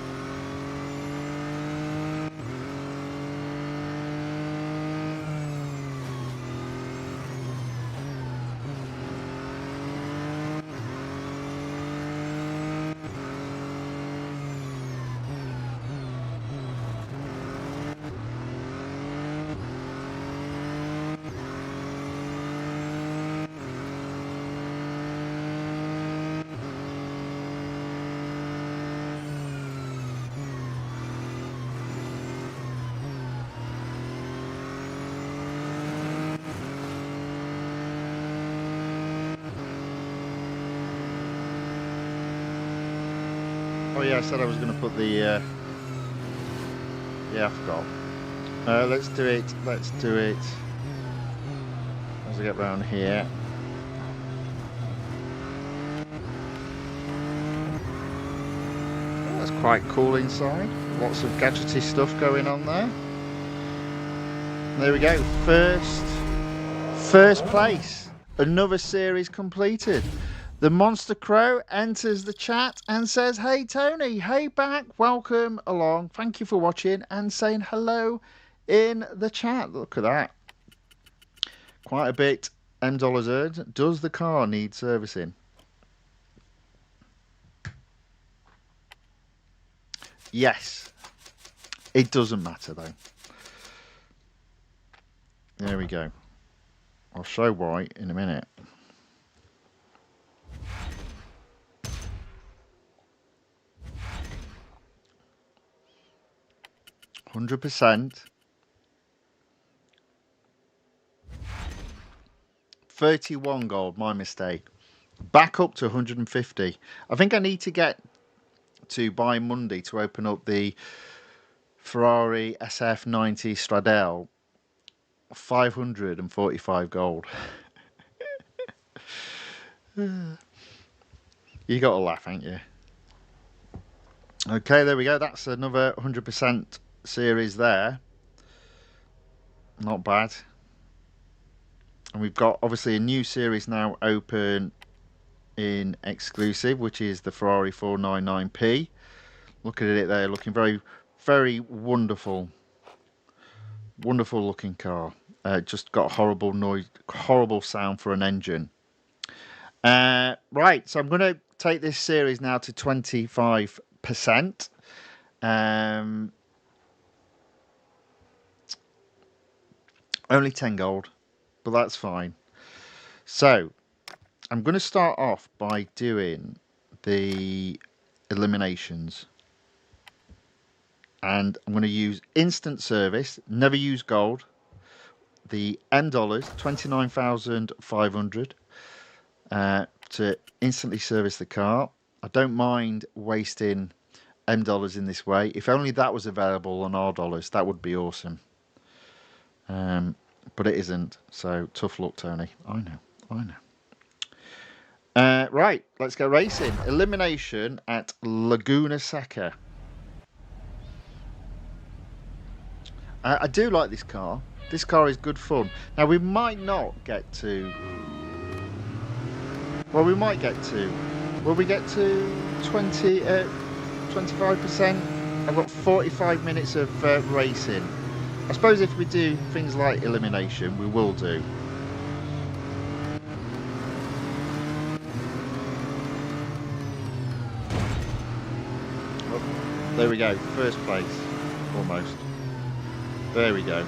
Oh yeah, I said I was going to put the, yeah, I forgot. Let's do it as I get round here. Oh, that's quite cool inside. Lots of gadgety stuff going on there. There we go, first place. Another series completed. The Monster Crow enters the chat and says, "Hey Tony, hey back, welcome along, thank you for watching," and saying hello in the chat. Look at that. Quite a bit M dollars earned. Does the car need servicing? Yes. It doesn't matter though. There we go. I'll show why in a minute. %. 31 gold, my mistake. Back up to 150. I think I need to get to by Monday to open up the Ferrari SF90 Stradale. 545 gold. You got to laugh, ain't you? Okay, there we go. That's another 100% series there. Not bad. And we've got obviously a new series now open in exclusive, which is the Ferrari 499p. Looking at it there, looking very, very wonderful. Wonderful looking car. Just got a horrible noise, horrible sound for an engine. Right, so I'm going to take this series now to 25%. Only 10 gold, but that's fine. So I'm going to start off by doing the eliminations. And I'm going to use instant service, never use gold. The M dollars, 29,500 to instantly service the car. I don't mind wasting M dollars in this way. If only that was available on R dollars, that would be awesome. But it isn't, so tough luck, Tony. I know. Right, let's go racing. Elimination at Laguna Seca. I do like this car. This car is good fun. Now, we might not get to... Well, we might get to... Will we get to 25%? I've got 45 minutes of racing. I suppose if we do things like elimination, we will do. Oh, there we go. First place. Almost. There we go.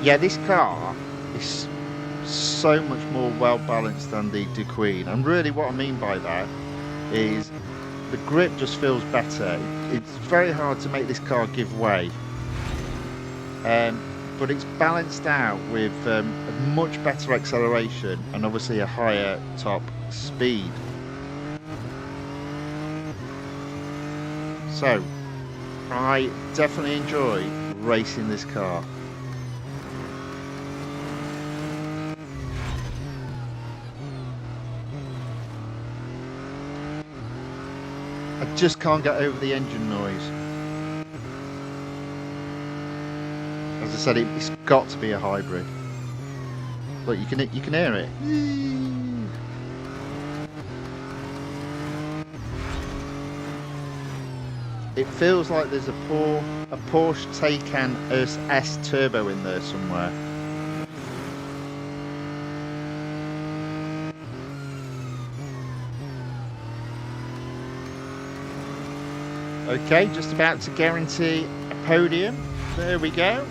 Yeah, this car is so much more well balanced than the DUQEINE. And really what I mean by that is the grip just feels better. It's very hard to make this car give way. But it's balanced out with a much better acceleration and obviously a higher top speed. So I definitely enjoy racing this car. I just can't get over the engine noise. As I said, it's got to be a hybrid. Look, you can hear it. It feels like there's a Porsche Taycan S Turbo in there somewhere. Okay, just about to guarantee a podium. There we go.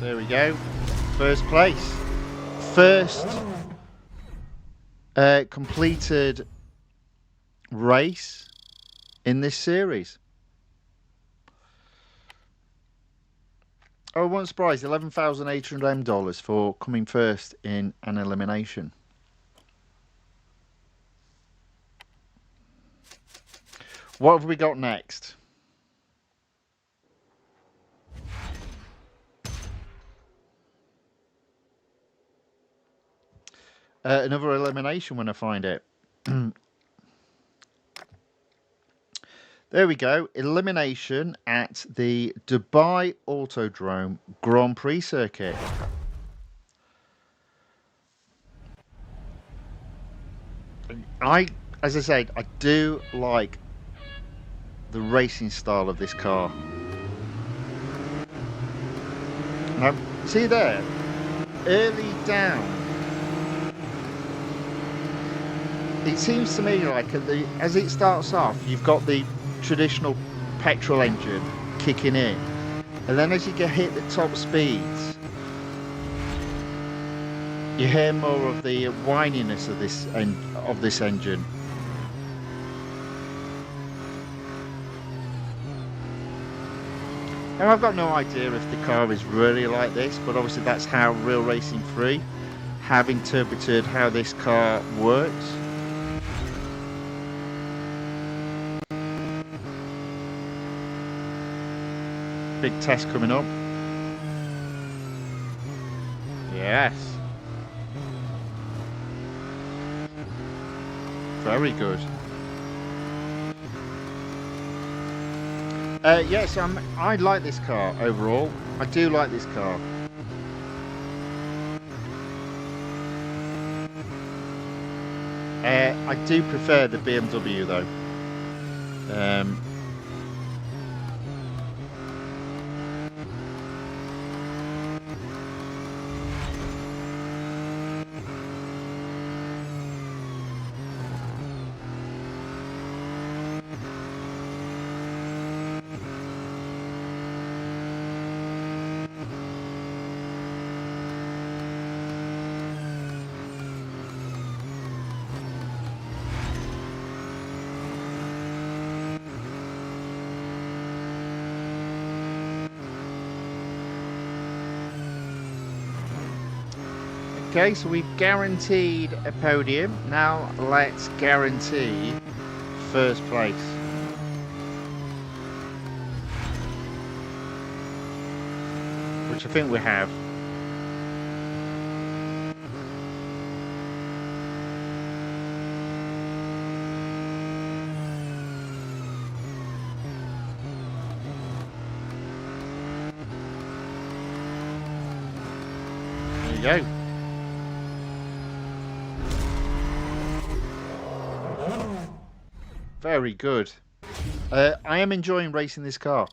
There we go. First place. First completed race in this series. Oh, I wasn't surprised. $11,800 for coming first in an elimination. What have we got next? Another elimination when I find it. There we go. Elimination at the Dubai Autodrome Grand Prix circuit. As I said, I do like the racing style of this car. Now, see there, early down, it seems to me like as it starts off, you've got the traditional petrol engine kicking in, and then as you hit the top speeds, you hear more of the whininess of this engine. Now, I've got no idea if the car is really like this, but obviously that's how Real Racing 3 have interpreted how this car works. Big test coming up. Yes. Very good. Yes, I like this car overall. I do like this car. I do prefer the BMW though. Okay, so we've guaranteed a podium. Now let's guarantee first place. Which I think we have. There you go. Very good. I am enjoying racing this car.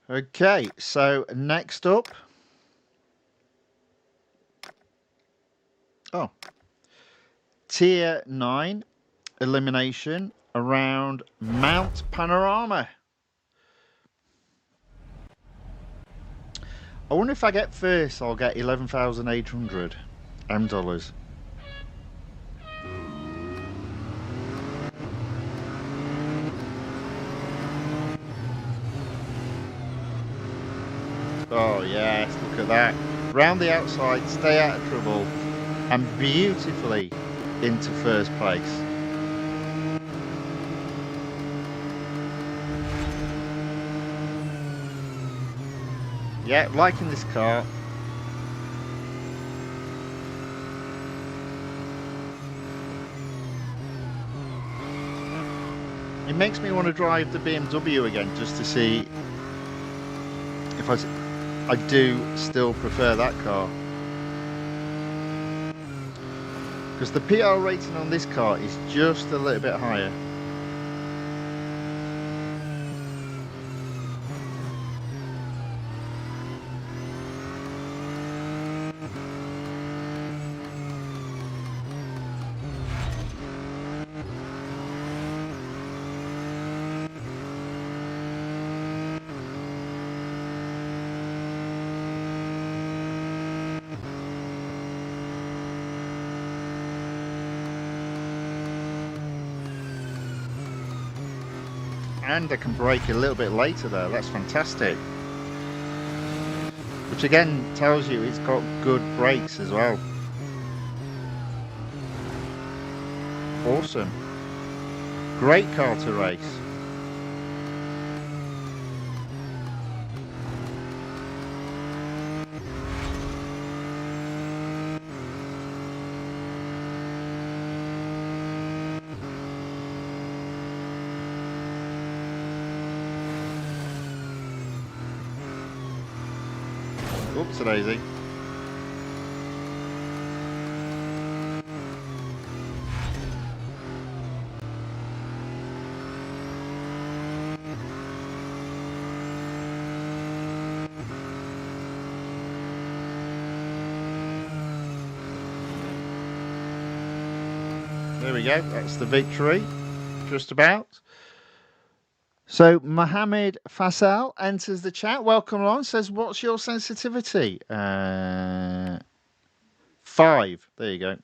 Okay, so next up. Oh. Tier 9 elimination around Mount Panorama. I wonder if I get first, I'll get 11,800 $. Oh yes, look at that. Round the outside, stay out of trouble, and beautifully into first place. Yeah, liking this car. It makes me want to drive the BMW again just to see if I do still prefer that car. Because the PR rating on this car is just a little bit higher. And I can brake a little bit later there. That's fantastic. Which again tells you it's got good brakes as well. Awesome. Great car to race. Oops, a daisy. There we go, that's the victory, just about. So Mohammed Faisal enters the chat. Welcome along. Says, what's your sensitivity? 5. There you go.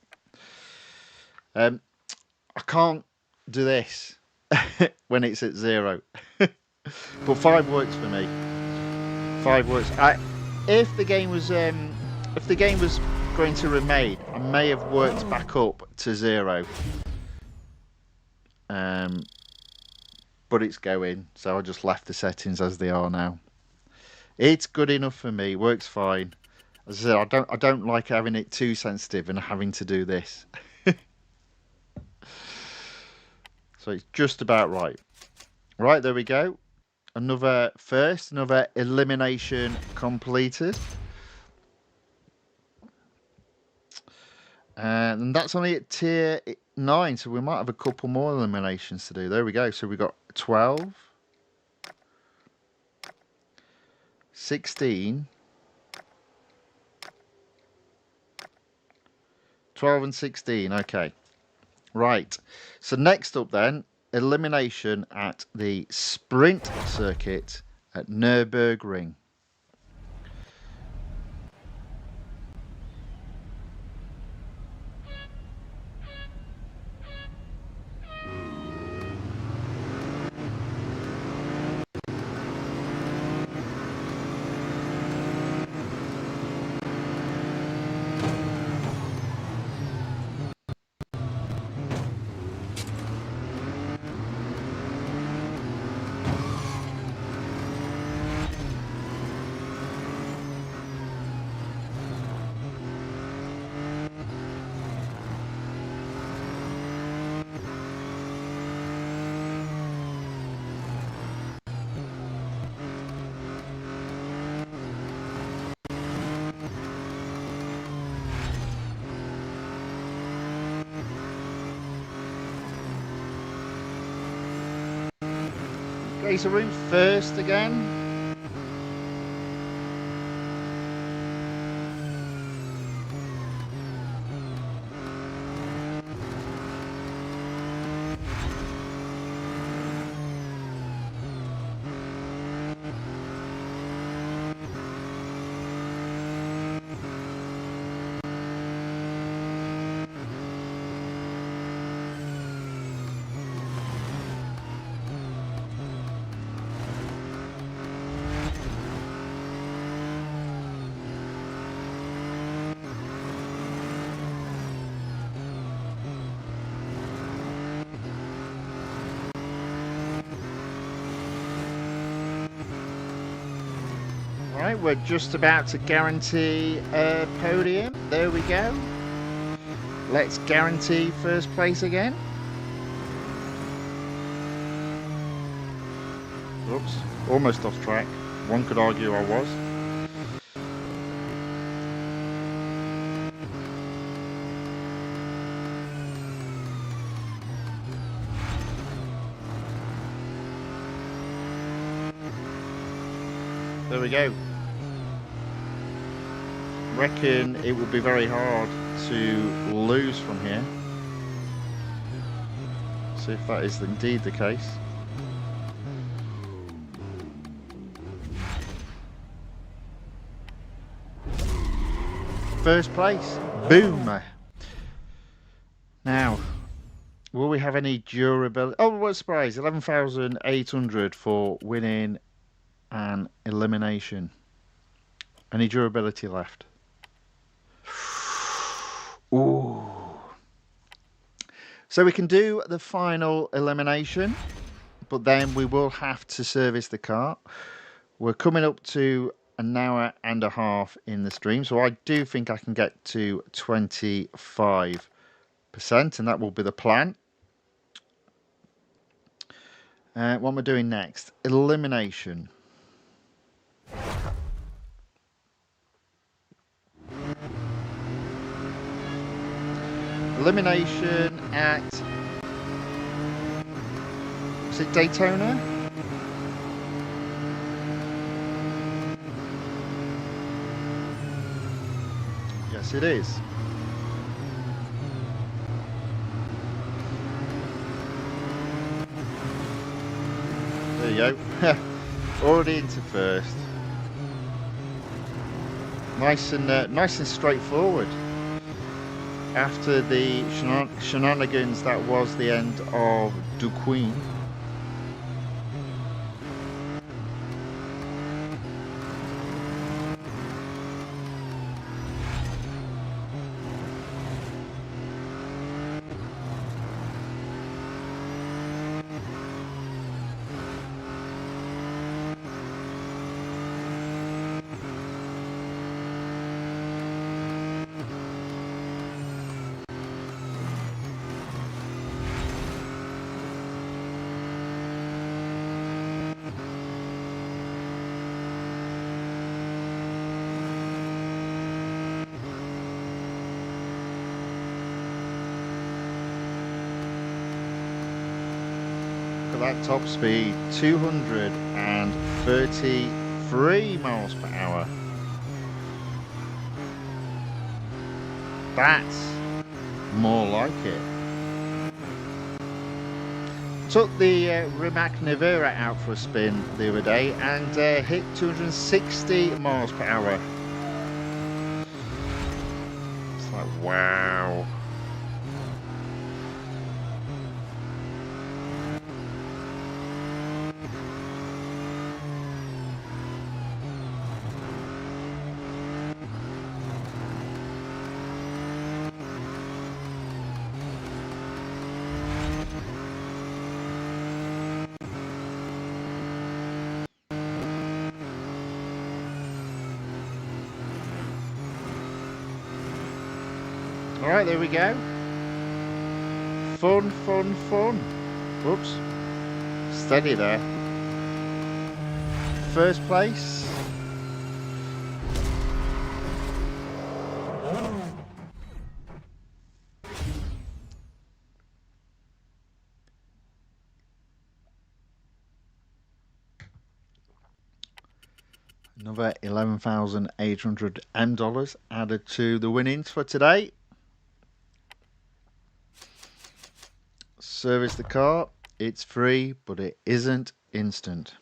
I can't do this when it's at 0. But 5 works for me. 5 works. If the game was going to remain, I may have worked back up to 0. But it's going, so I just left the settings as they are now. It's good enough for me. Works fine. As I said, I don't like having it too sensitive and having to do this. So it's just about right. Right, there we go. Another elimination completed. And that's only at tier 9, so we might have a couple more eliminations to do. There we go. So we've got 12, 16, 12 and 16. Okay. Right. So next up then, elimination at the sprint circuit at Nürburgring. Racer room first again. Right, we're just about to guarantee a podium. There we go. Let's guarantee first place again. Oops, almost off track. One could argue I was. There we go. Reckon it will be very hard to lose from here. See if that is indeed the case. First place. Boom. Now, Will we have any durability? Oh, what a surprise. 11,800 for winning an elimination. Any durability left? Ooh. So we can do the final elimination, but then we will have to service the car. We're coming up to an hour and a half in the stream, so I do think I can get to 25%, and that will be the plan. What am I doing next? Elimination. Elimination at... is it Daytona? Yes, it is. There you go. Already into first. Nice and straightforward. After the shenanigans, that was the end of DUQUEINE. That top speed, 233 miles per hour. That's more like it. Took the Rimac Nevera out for a spin the other day and hit 260 miles per hour. It's like, wow. Alright, there we go. Fun, fun, fun. Whoops. Steady there. First place. Another $11,800 added to the winnings for today. Service the car. It's free, but it isn't instant.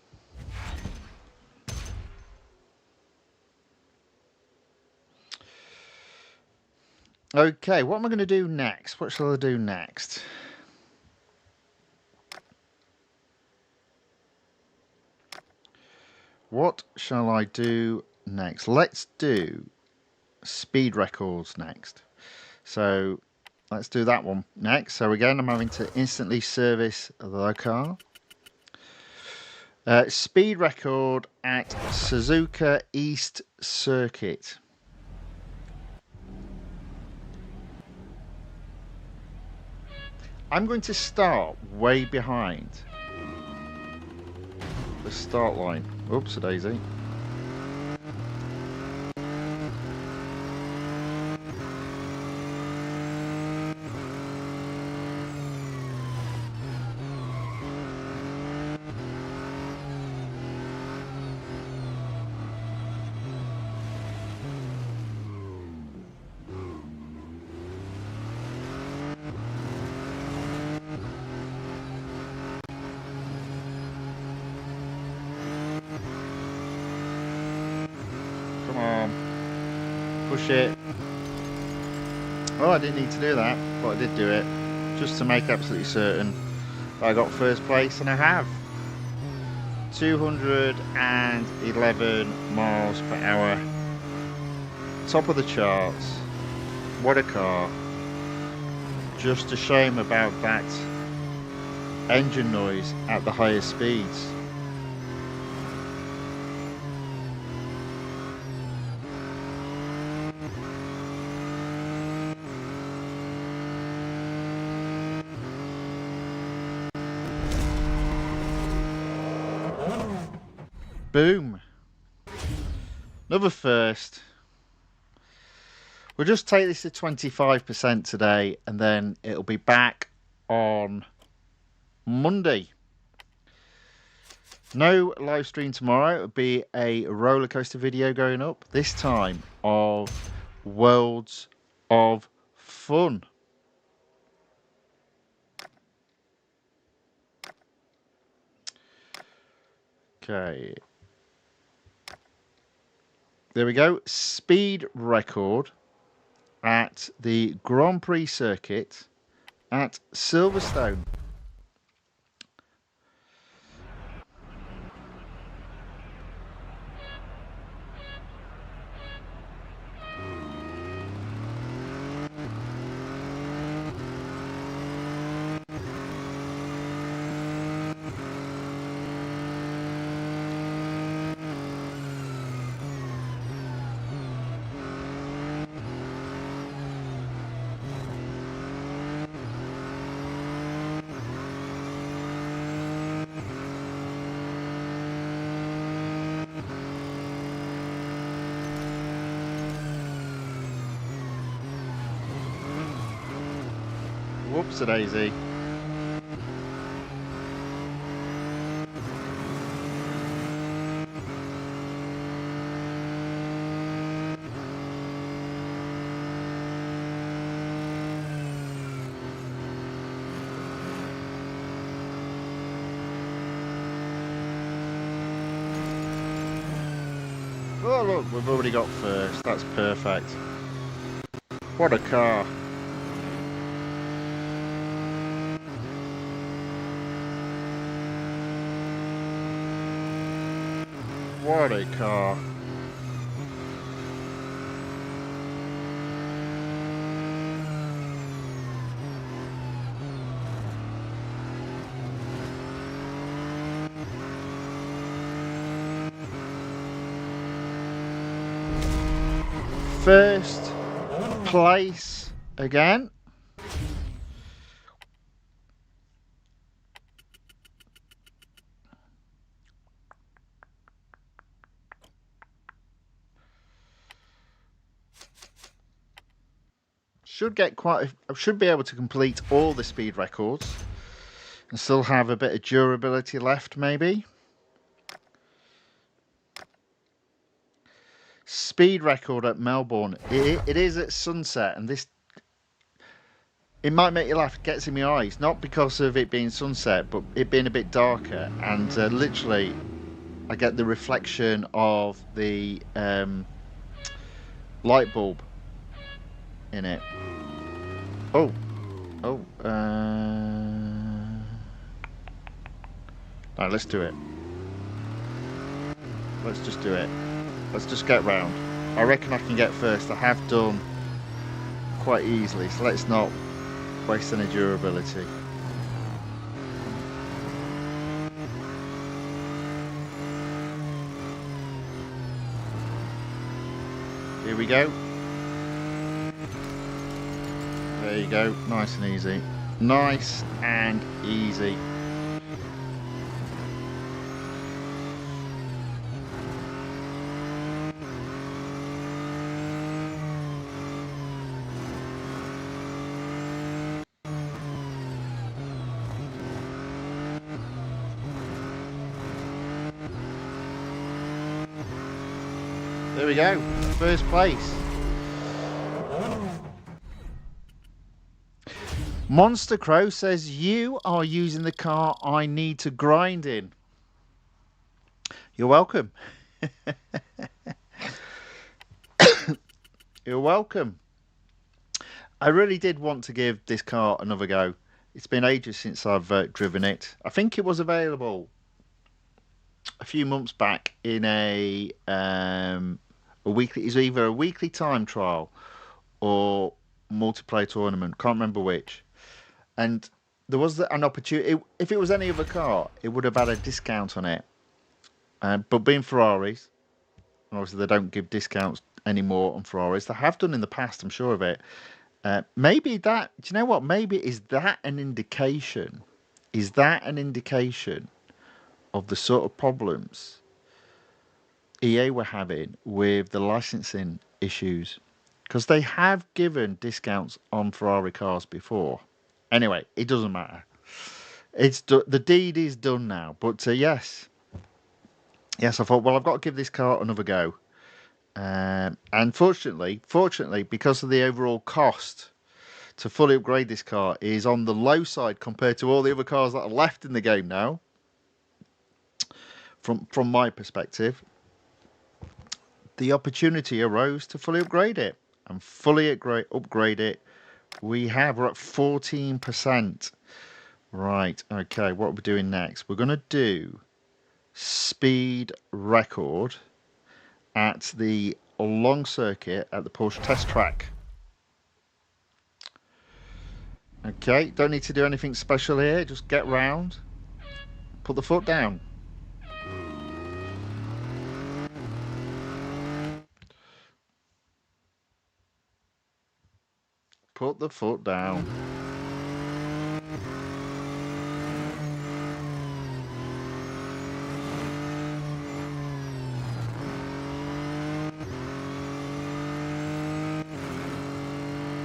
Okay, what am I going to do next? What shall I do next? What shall I do next? Let's do speed records next. So let's do that one next. So again, I'm having to instantly service the car. Speed record at Suzuka East Circuit. I'm going to start way behind the start line. Oops, a daisy. Come on. Push it. Oh, I didn't need to do that, but I did do it. just to make absolutely certain that I got first place, and I have. 211 miles per hour. Top of the charts. What a car. Just a shame about that engine noise at the higher speeds. Boom. Another first. We'll just take this to 25% today, and then it'll be back on Monday. No live stream tomorrow. It'll be a roller coaster video going up, this time of Worlds of Fun. Okay. There we go. Speed record at the Grand Prix circuit at Silverstone. Whoops-a-daisy. Oh look, we've already got first. That's perfect. What a car. What a car. First place again. Should be able to complete all the speed records and still have a bit of durability left, maybe. Speed record at Melbourne. It is at sunset, and this, it might make you laugh. It gets in my eyes, not because of it being sunset, but it being a bit darker, and literally I get the reflection of the light bulb in it. Oh, no, let's do it. Let's just do it. Let's just get round. I reckon I can get first. I have done quite easily, so let's not waste any durability. Here we go. There you go. Nice and easy. Nice and easy. There we go, first place. Monster Crow says, you are using the car I need to grind in. You're welcome. You're welcome. I really did want to give this car another go. It's been ages since I've driven it. I think it was available a few months back in a weekly. It's either a weekly time trial or multiplayer tournament. Can't remember which. And there was an opportunity. If it was any other car, it would have had a discount on it. But being Ferraris, obviously they don't give discounts anymore on Ferraris. They have done in the past, I'm sure of it. Maybe that. Do you know what? Maybe is that an indication? Is that an indication of the sort of problems EA were having with the licensing issues? Because they have given discounts on Ferrari cars before. Anyway, it doesn't matter. The deed is done now. But yes, I thought, well, I've got to give this car another go. And fortunately, because of the overall cost to fully upgrade this car is on the low side compared to all the other cars that are left in the game now. From my perspective, the opportunity arose to fully upgrade it. And fully upgrade it, we're at 14%. Right, okay, what are we doing next? We're going to do speed record at the long circuit at the Porsche test track. Okay, don't need to do anything special here, just get round, put the foot down. Put the foot down.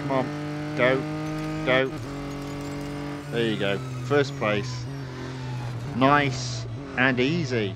Come on, go. There you go, first place. Nice and easy.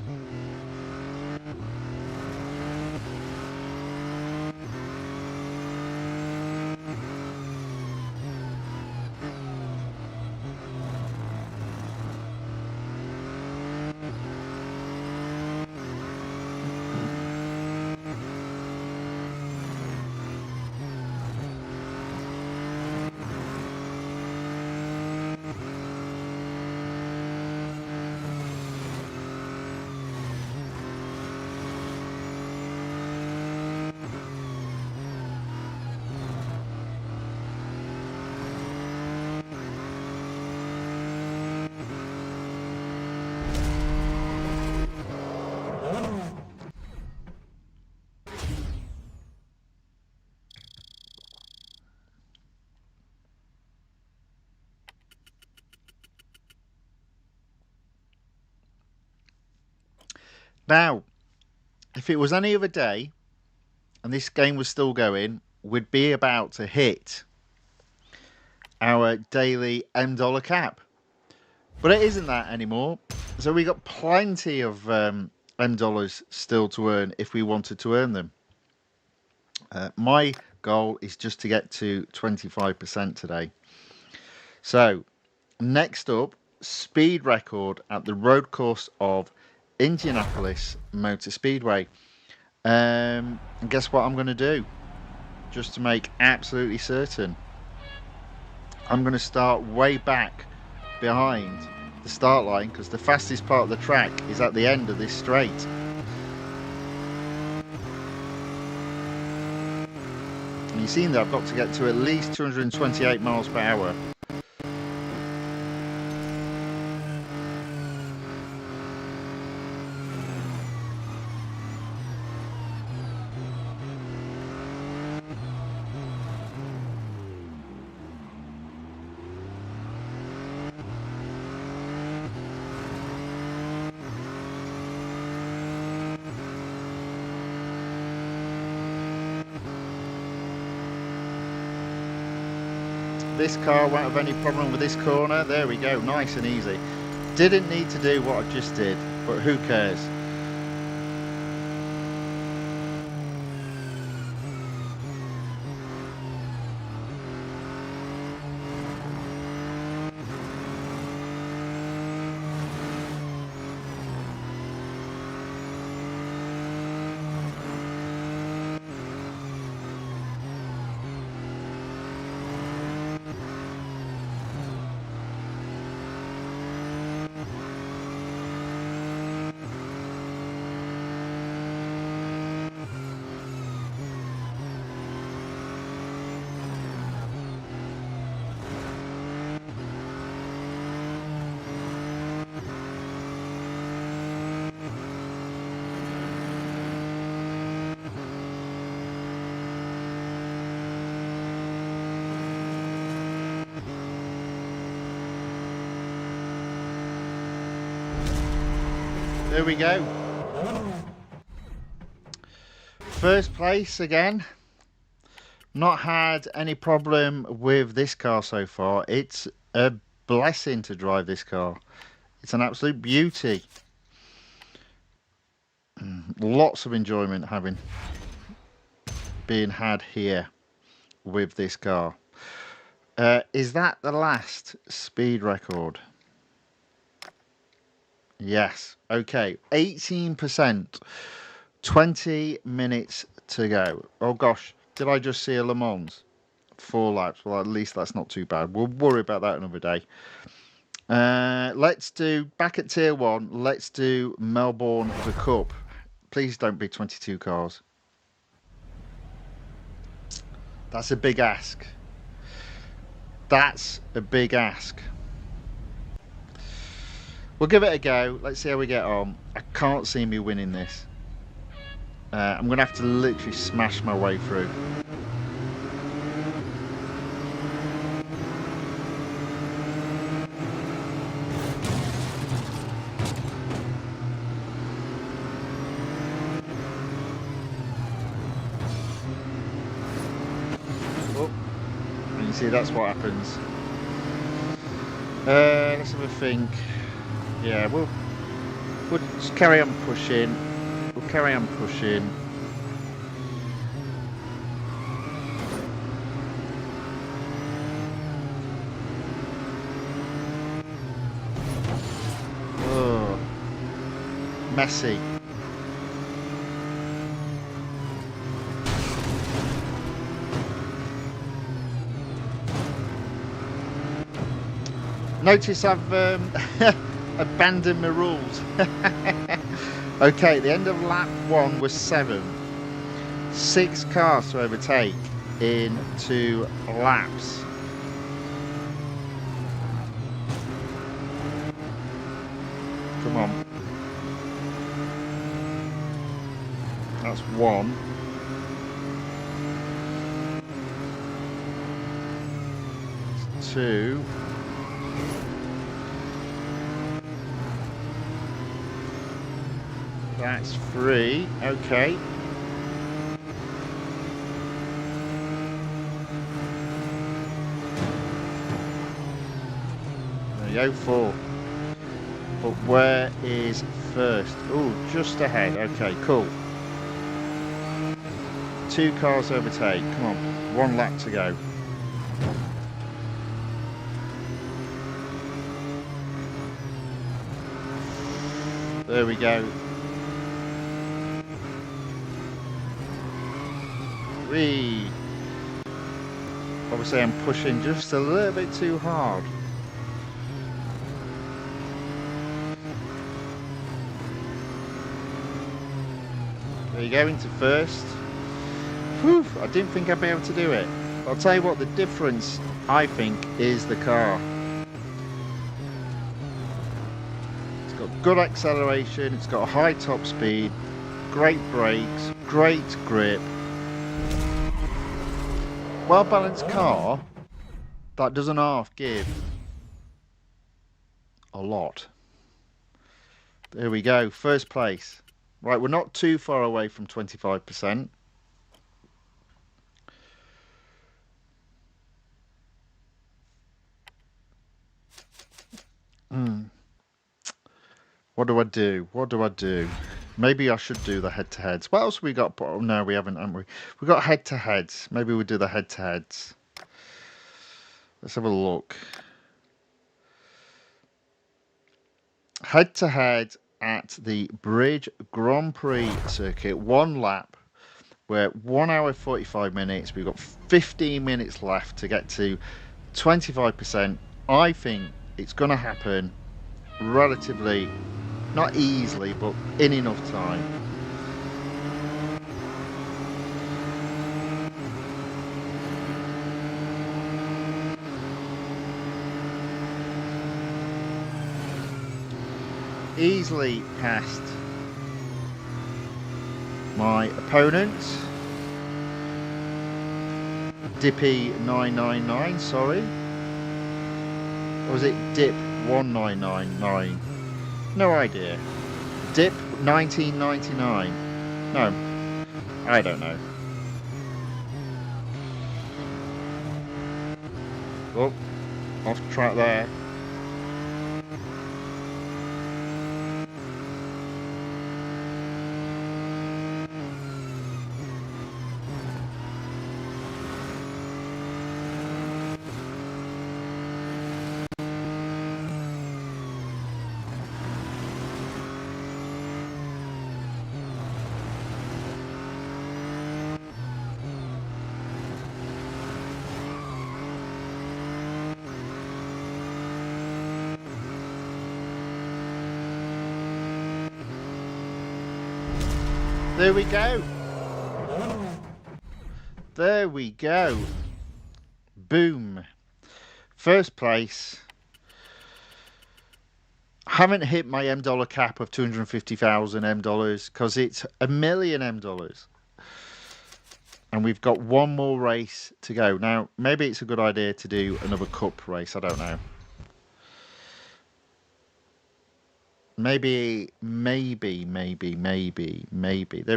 Now, if it was any other day and this game was still going, we'd be about to hit our daily $M cap. But it isn't that anymore. So we got plenty of $M still to earn if we wanted to earn them. My goal is just to get to 25% today. So, next up, speed record at the road course of Indianapolis Motor Speedway. And guess what I'm going to do? Just to make absolutely certain, I'm going to start way back behind the start line because the fastest part of the track is at the end of this straight. And you've seen that I've got to get to at least 228 miles per hour. This car won't have any problem with this corner. There we go, nice and easy. Didn't need to do what I just did, but who cares? There we go. First place again. Not had any problem with this car so far. It's a blessing to drive this car. It's an absolute beauty. Lots of enjoyment being had here with this car. Is that the last speed record? Yes. Okay. 18%. 20 minutes to go. Oh gosh. Did I just see a Le Mans? 4 laps. Well, at least that's not too bad. We'll worry about that another day. Let's do, back at tier 1, let's do Melbourne the Cup. Please don't be 22 cars. That's a big ask. That's a big ask. We'll give it a go. Let's see how we get on. I can't see me winning this. I'm going to have to literally smash my way through. Oh, and you see that's what happens. Let's have a think. Yeah, we'll just carry on pushing. We'll carry on pushing. Oh, messy. Notice I've abandoned my rules. Okay, the end of lap 1 was 7. 6 cars to overtake in 2 laps. Come on. That's 1. That's 2. That's 3. Okay. There you go, 4. But where is first? Oh, just ahead. Okay, cool. 2 cars overtake. Come on. 1 lap to go. There we go. Obviously I'm pushing just a little bit too hard. There you go, into first. Whew, I didn't think I'd be able to do it. I'll tell you what, the difference I think is the car. It's got good acceleration, it's got a high top speed, great brakes, great grip. Well balanced car that doesn't half give a lot. There we go, first place. Right, we're not too far away from 25%. What do I do? What do I do? Maybe I should do the head-to-heads. What else have we got? Oh, no, we haven't we? We've got head-to-heads. Maybe we'll do the head-to-heads. Let's have a look. Head-to-head at the Bridge Grand Prix circuit. 1 lap. We're 1 hour 45 minutes. We've got 15 minutes left to get to 25%. I think it's going to happen relatively, not easily, but in enough time. Easily past my opponent, Dippy999, sorry. Or was it Dip1999? No idea. Dip 1999. No, I don't know. Oh, off track there. There we go. There we go. Boom. First place. Haven't hit my M dollar cap of 250,000 M dollars because it's $1 million M dollars. And we've got one more race to go. Now, maybe it's a good idea to do another cup race. I don't know. Maybe. There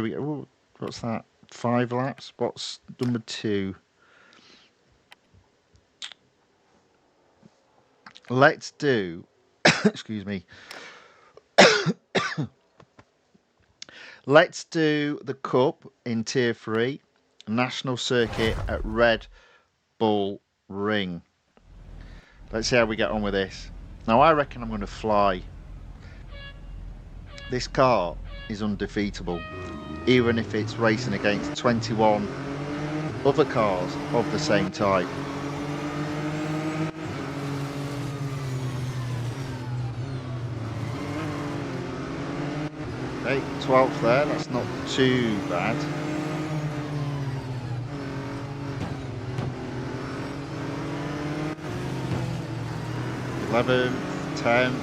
we go. Ooh, what's that? 5 laps? What's number 2? Let's do, excuse me. Let's do the cup in tier 3, national circuit at Red Bull Ring. Let's see how we get on with this. Now, I reckon I'm going to fly. This car is undefeatable, even if it's racing against 21 other cars of the same type. Okay, 12th there, that's not too bad. '11th, 10th.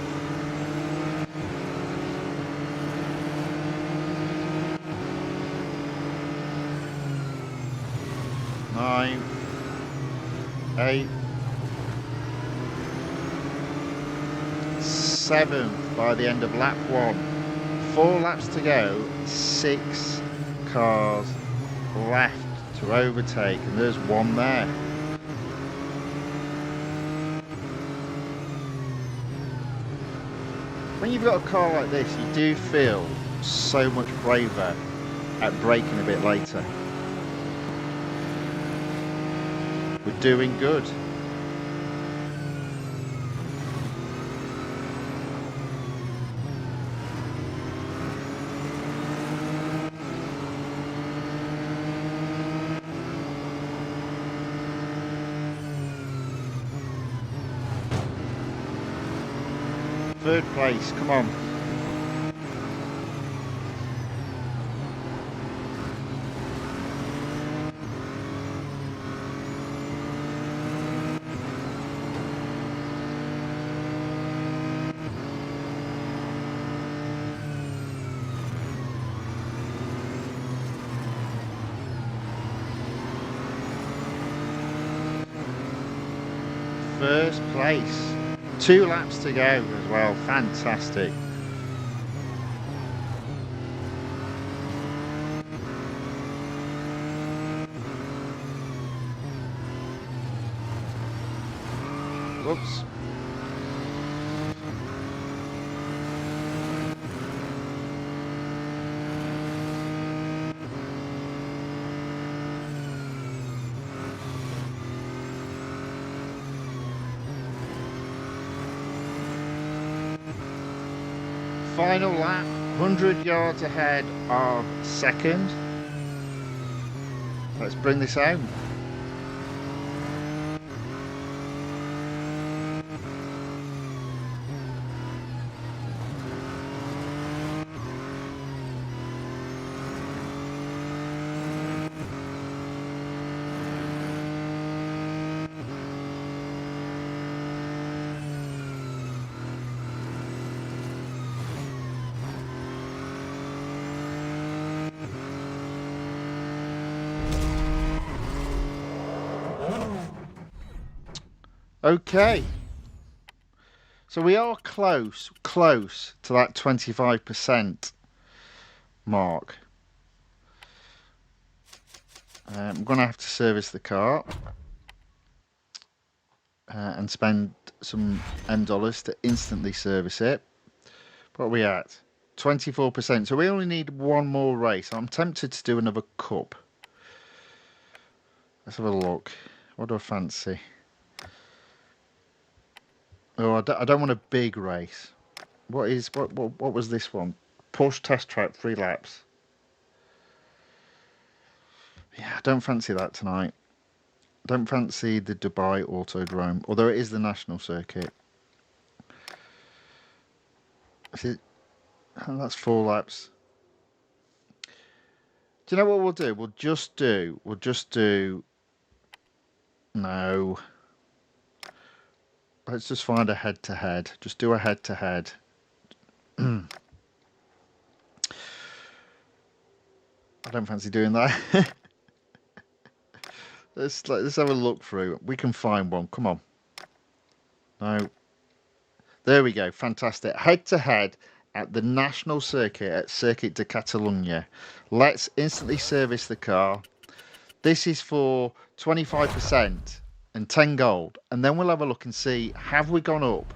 Ninth, 8th, 7th by the end of lap 1. 4 laps to go, 6 cars left to overtake, and there's one there. When you've got a car like this, you do feel so much braver at braking a bit later. We're doing good. Third place, come on. First place. 2 laps to go as well. Fantastic. Whoops. Final lap, 100 yards ahead of second. Let's bring this home. Okay, So we are close to that 25% mark. I'm going to have to service the car and spend some M dollars to instantly service it. What are we at? 24%. So we only need one more race. I'm tempted to do another cup. Let's have a look. What do I fancy? Oh, I don't want a big race. What was this one? Push test track 3 laps. Yeah, I don't fancy that tonight. Don't fancy the Dubai Autodrome, although it is the national circuit. Is it? Oh, that's 4 laps. Do you know what we'll do? We'll just do. No. Let's just find a head-to-head. Just do a head-to-head. I don't fancy doing that. Let's have a look through. We can find one. Come on. No. There we go. Fantastic. Head-to-head at the national circuit at Circuit de Catalunya. Let's instantly service the car. This is for 25% and 10 gold. And then we'll have a look and see, have we gone up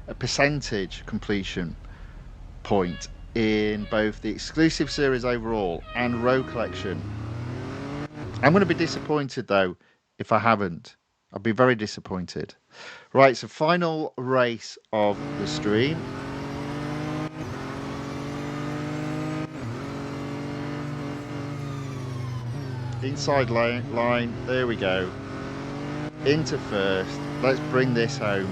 a percentage completion point in both the exclusive series overall and road collection. I'm going to be disappointed though if I haven't. I'll be very disappointed. Right, so final race of the stream. Inside line, there we go. Into first. Let's bring this home.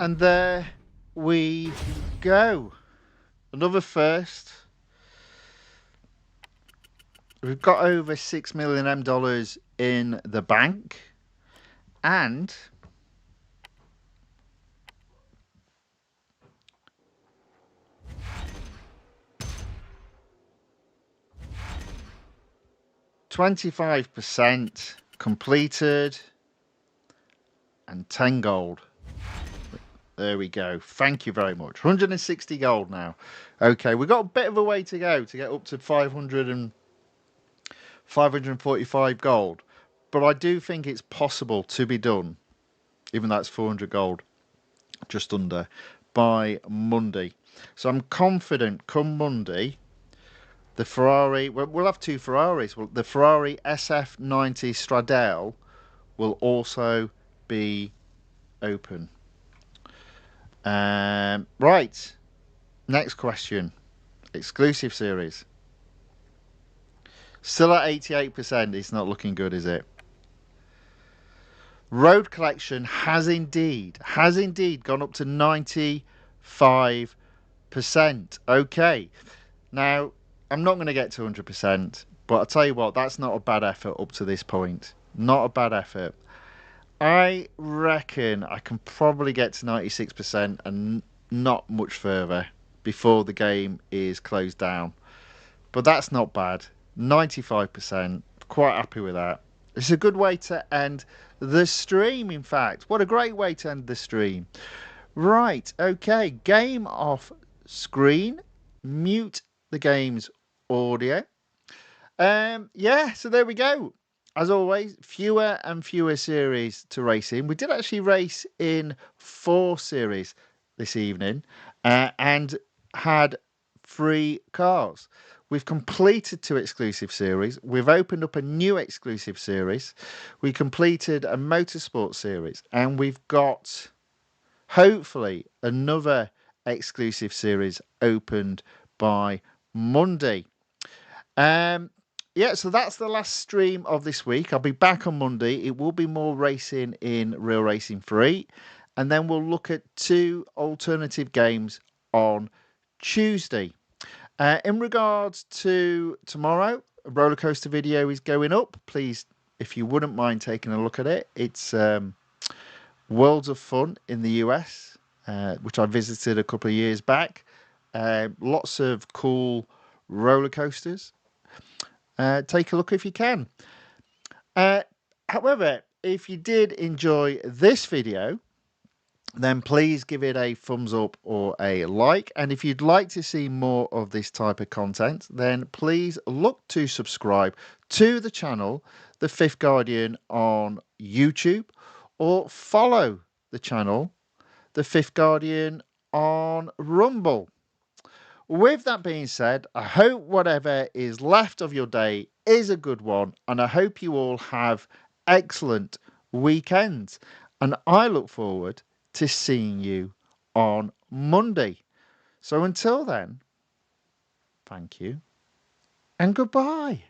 And there we go. Another first. We've got over 6 million M dollars in the bank. And %25 completed and 10 gold. There we go. Thank you very much. 160 gold now. Okay, we've got a bit of a way to go to get up to 545 gold. But I do think it's possible to be done, even though that's 400 gold, just under, by Monday. So I'm confident come Monday, the Ferrari, we'll have 2 Ferraris. Well, the Ferrari SF90 Stradale will also be open. Right, next question. Exclusive series. Still at 88%. It's not looking good, is it? Road collection has indeed gone up to 95%. Okay. Now, I'm not going to get to 100%, but I'll tell you what, that's not a bad effort up to this point. Not a bad effort. I reckon I can probably get to 96% and not much further before the game is closed down. But that's not bad. 95%. Quite happy with that. It's a good way to end the stream, in fact. What a great way to end the stream. Right, okay. Game off screen. Mute the game's audio. Yeah, so there we go. As always, fewer and fewer series to race in. We did actually race in 4 series this evening and had 3 cars. We've completed 2 exclusive series. We've opened up a new exclusive series. We completed a motorsport series. And we've got, hopefully, another exclusive series opened by Monday. Yeah, so that's the last stream of this week. I'll be back on Monday. It will be more racing in Real Racing 3. And then we'll look at 2 alternative games on Tuesday. In regards to tomorrow, a roller coaster video is going up. Please, if you wouldn't mind taking a look at it, it's Worlds of Fun in the US, which I visited a couple of years back. Lots of cool roller coasters. Take a look if you can. However, if you did enjoy this video, then please give it a thumbs up or a like. And if you'd like to see more of this type of content, then please look to subscribe to the channel, The Fifth Guardian, on YouTube, or follow the channel, The Fifth Guardian, on Rumble. With that being said, I hope whatever is left of your day is a good one, and I hope you all have excellent weekends. And I look forward to seeing you on Monday. So until then, thank you and goodbye.